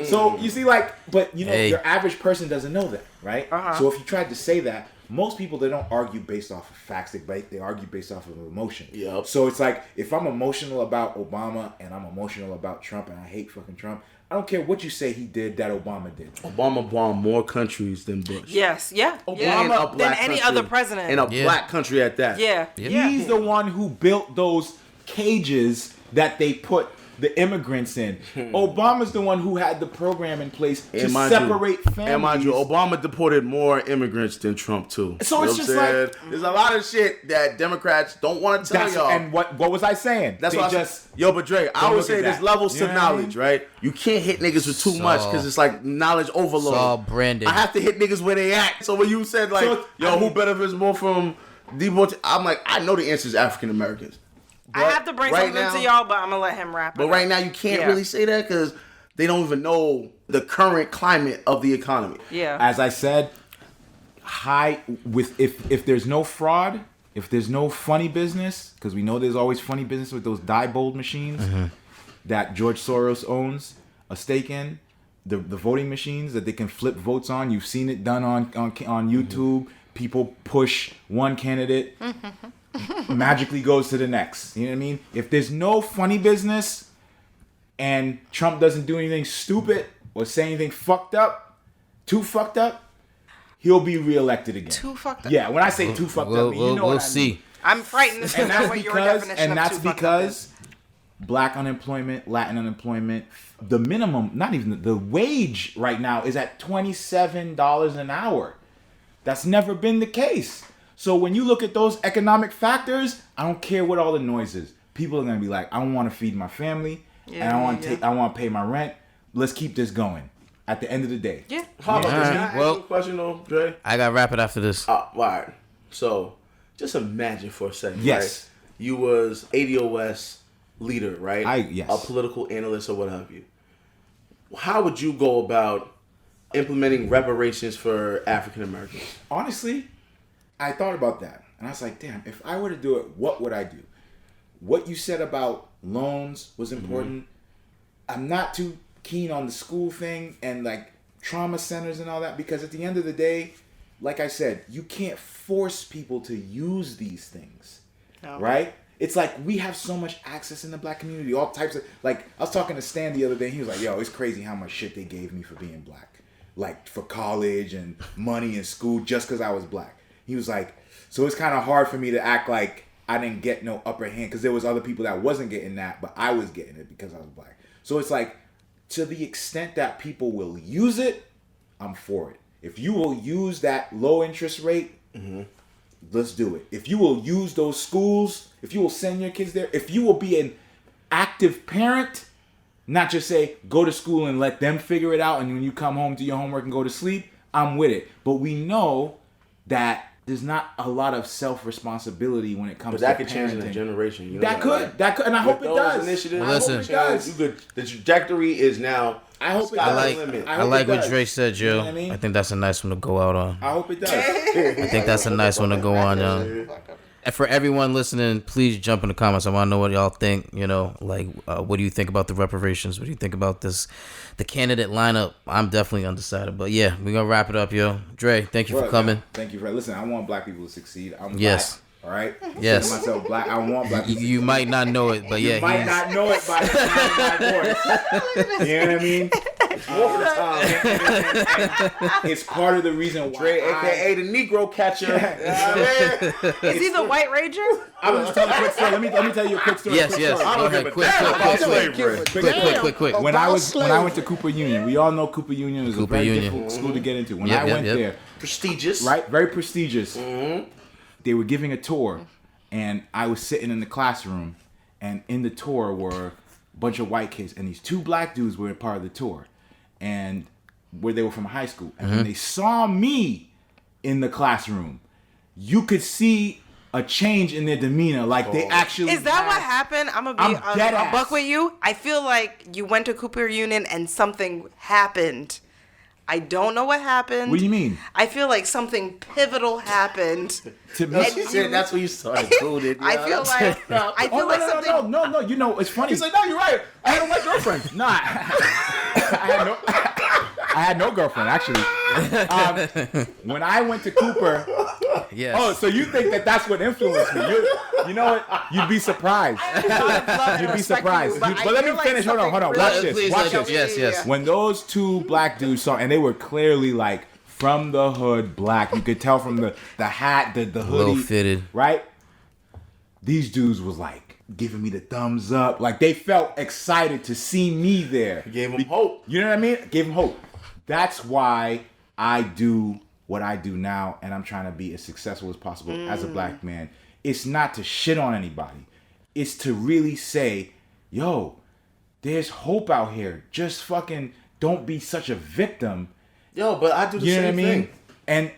So you see, like, but you know, Hey. your average person doesn't know that, right? So if you tried to say that, most people, they don't argue based off of facts. They argue based off of emotion. Yep. So it's like, if I'm emotional about Obama and I'm emotional about Trump and I hate fucking Trump, I don't care what you say he did that Obama did. Obama bombed more countries than Bush. Yes, yeah. Obama, yeah. a black Than any country, other president. in a Yeah. black country at that. Yeah. Yeah. He's the one who built those cages that they put the immigrants in. Obama's the one who had the program in place to And mind separate you, families. And mind you, Obama deported more immigrants than Trump too. So You it's know just what I'm like- saying? There's a lot of shit that Democrats don't want to tell That's, y'all. and what was I saying? That's They why just yo, but Dre, I always look say at there's that. levels You to know what I mean? knowledge, right? You can't hit niggas with too much because it's like knowledge overload. It's all branded. I have to hit niggas where they at. So when you said like, So, yo, I who mean- benefits more from deportation? I'm like, I know the answer is African Americans. I have to bring right something now- to y'all, but I'm going to let him wrap it But up. right now you can't Yeah. really say that because they don't even know the current climate of the economy. Yeah. as I said, if there's no fraud, if there's no funny business, because we know there's always funny business with those Diebold machines that George Soros owns a stake in, the voting machines that they can flip votes on. You've seen it done on YouTube. People push one candidate, magically goes to the next. You know what I mean? If there's no funny business and Trump doesn't do anything stupid or say anything too fucked up, he'll be reelected again. Too fucked up? Yeah, when I say too fucked up, you know we'll what I see. mean. I'm frightened to And know that's what your because, definition of too fucked up because is. black unemployment, Latin unemployment, the minimum, not even the wage right now is at $27 an hour. That's never been the case. So when you look at those economic factors, I don't care what all the noise is. People are gonna be like, I want to feed my family, and I want to pay my rent. Let's keep this going. At the end of the day, Yeah. How about this? Can I ask Well- you a question though, Dre? I got to wrap it after this. All right. So just imagine for a second. Yes. Right? You was ADOS leader, right? Yes. A political analyst or what have you. How would you go about implementing reparations for African Americans? honestly, I thought about that. And I was like, damn, if I were to do it, what would I do? What you said about loans was important. I'm not too keen on the school thing and like trauma centers and all that, because at the end of the day, like I said, you can't force people to use these things. No. Right? It's like we have so much access in the black community, all types of, like, I was talking to Stan the other day, he was like, yo, it's crazy how much shit they gave me for being black. Like, for college and money in school just because I was black. He was like, so it's kind of hard for me to act like I didn't get no upper hand, because there was other people that wasn't getting that, but I was getting it because I was black. So it's like, to the extent that people will use it, I'm for it. If you will use that low interest rate, let's do it. If you will use those schools, if you will send your kids there, if you will be an active parent, not just say, go to school and let them figure it out, and when you come home, do your homework and go to sleep, I'm with it. But we know that there's not a lot of self-responsibility when it comes But to that could change in parenting. a generation. You know that could, right? and I hope With it those does. initiatives, I hope Listen. it does. You could, the trajectory is now I hope it I does. like what Dre said, Joe. You know what I mean? I think that's a nice one to go out on. I hope it does. I think that's a nice one to go on. And for everyone listening, please jump in the comments. I want to know what y'all think. You know, like, what do you think about the reparations? What do you think about the candidate lineup? I'm definitely undecided. But yeah, we're going to wrap it up, yo. Dre, thank you for coming. Thank you for listen. I want black people to succeed. I'm Yes. black. All right. Yes. I myself black. I want black people. You might not know it, but yeah, You might not know it by the sound of my voice. You know what I mean? It's part of the reason why. Dre, aka the Negro catcher. Is he the White Ranger? I'm just telling you a quick story. Let me tell you a quick story. Yes, yes. I Go don't ahead. give a Quick, damn about slavery. quick. When I went to Cooper Union, we all know Cooper Union is a Cooper very Union. difficult school to get into. When Yep, I went yep. there, Prestigious. right, very prestigious. They were giving a tour, and I was sitting in the classroom, and in the tour were a bunch of white kids, and these two black dudes were a part of the tour, and where they were from high school. And when they saw me in the classroom, you could see a change in their demeanor. Like they actually Is that what happened? I'm gonna be I'm dead a ass. buck with you. I feel like you went to Cooper Union and something happened. I don't know what happened. What do you mean? I feel like something pivotal happened. To me, She said that's when you started coding. I feel like something. no. You know, it's funny. He's like, no, you're right. I had a white girlfriend. Nah, I had no girlfriend actually. When I went to Cooper, Yes. oh, so you think that's what influenced me? You know what? You'd be surprised. You'd be surprised. But let me finish. Hold on. Watch this. Please, Watch let this. Yes. When those two black dudes saw, and they were clearly like from the hood, black. You could tell from the hat, the hoodie, Low fitted. right? These dudes was like giving me the thumbs up. Like they felt excited to see me there. Gave him hope. You know what I mean? Gave them hope. That's why I do what I do now, and I'm trying to be as successful as possible as a black man. It's not to shit on anybody. It's to really say, yo, there's hope out here. Just fucking don't be such a victim. Yo, but I do the You know same what I mean? thing. And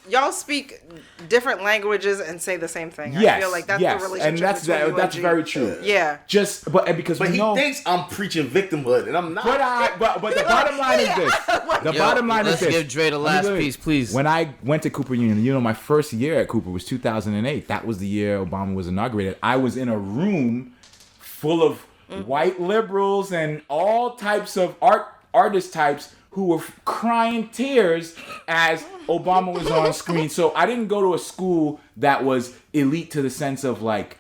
Y'all speak different languages and say the same thing. yes, I feel like that's yes, the relationship and between you that's and very G. true. Yeah. Just because But we he know. thinks I'm preaching victimhood, and I'm not. But the bottom line is this. The bottom line is let's this. give Dre the last piece, please. When I went to Cooper Union, you know, my first year at Cooper was 2008. That was the year Obama was inaugurated. I was in a room full of white liberals and all types of artist types who were crying tears as Obama was on screen. So I didn't go to a school that was elite to the sense of like,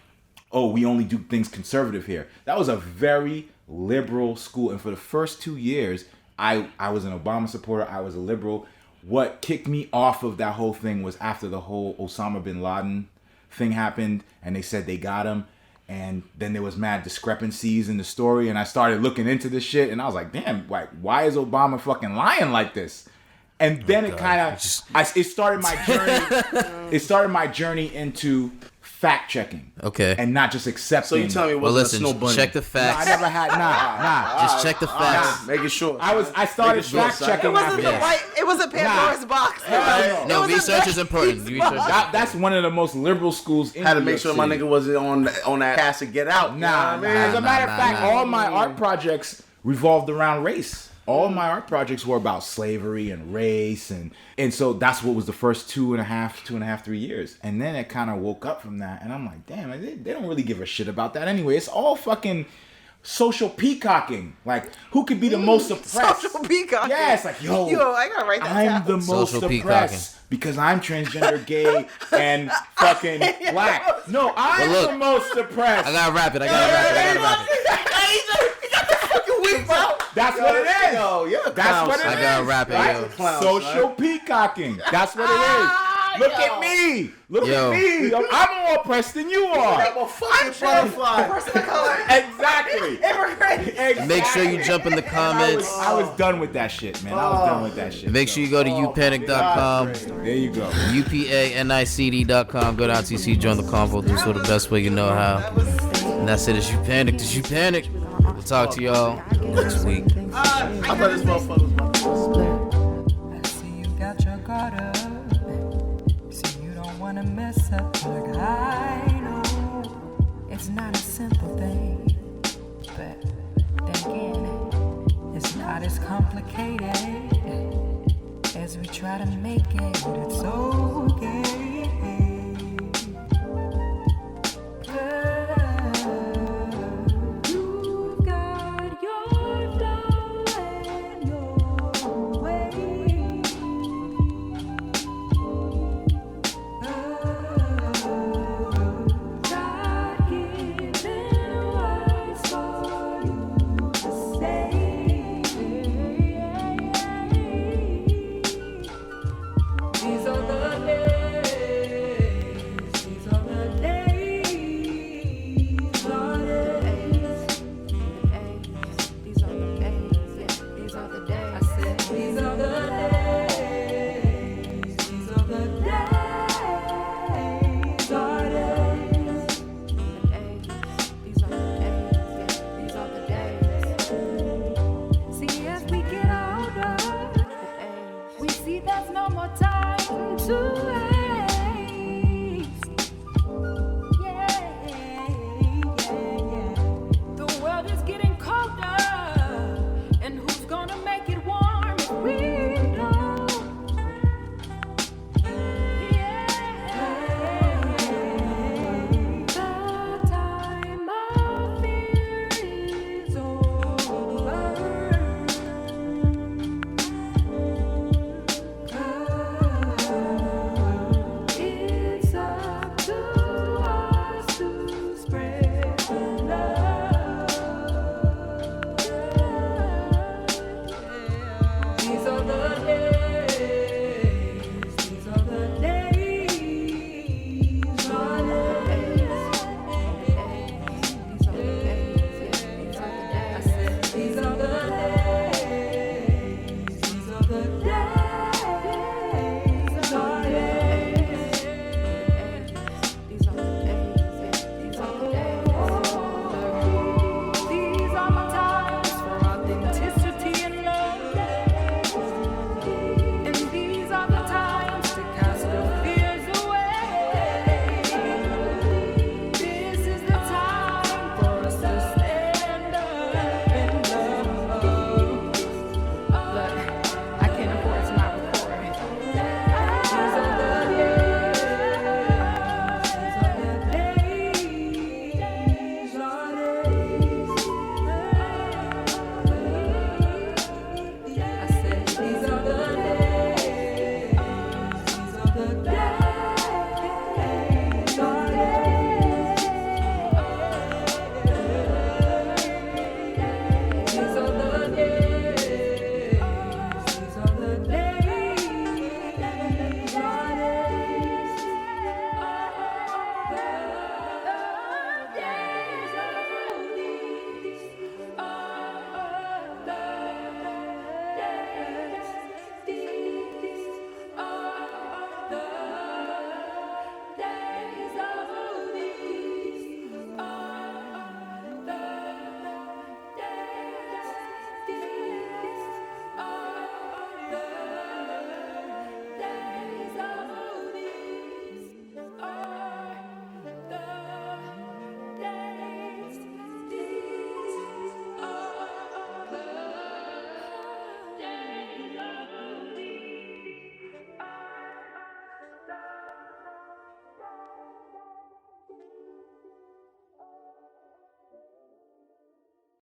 oh, we only do things conservative here. That was a very liberal school. And for the first 2 years, I was an Obama supporter. I was a liberal. What kicked me off of that whole thing was after the whole Osama bin Laden thing happened and they said they got him. And then there was mad discrepancies in the story, and I started looking into this shit, and I was like, damn, like, why is Obama fucking lying like this? And then it kind of, it started my journey. It started my journey into fact checking. Okay. And not just accepting. So you tell me it Well, wasn't listen, a snow bunny? check the facts. I never had nah. Just check the facts. Making sure. I started Making sure, fact son. checking. It wasn't after the that. white. It was a Pandora's box. No, It was a research very- is important. Research is That's one of the most liberal schools in Had to New make York sure my City. nigga wasn't on that cast to get out. Nah, You know what I mean? As a matter of fact, nah. all my art projects revolved around race. All my art projects were about slavery and race, and so that's what was the first 2.5, 3 years. And then it kind of woke up from that, and I'm like, damn, they don't really give a shit about that anyway. It's all fucking social peacocking. Like, who could be the most oppressed? Social peacocking. Yeah, it's like, yo, I gotta write that I'm down. the most Social oppressed because I'm transgender, gay, and fucking black. No, I'm Well, look, the most oppressed. I gotta wrap it. That's what it is. Yo, you're a That's clown, what it son. is. I gotta wrap it, right? yo. Clown, Social peacocking. That's what it is. Look at me. Look Yo. at me. I'm more oppressed than you are. I'm a fucking butterfly. Person of color. Exactly. Immigrant. Make sure you jump in the comments. I was done with that shit, man. I was done with that shit. Make sure you go to upanic.com, There you go. upanicd.com. Go to ITC, join the convo. Do so the best way you know how. And that's it. It's You Panic. It's You Panic. We'll talk to y'all next week. I thought this motherfucker was I see you got your guard up. See you don't wanna mess up like I know. It's not a simple thing, but thank It's not as complicated as we try to make it. It's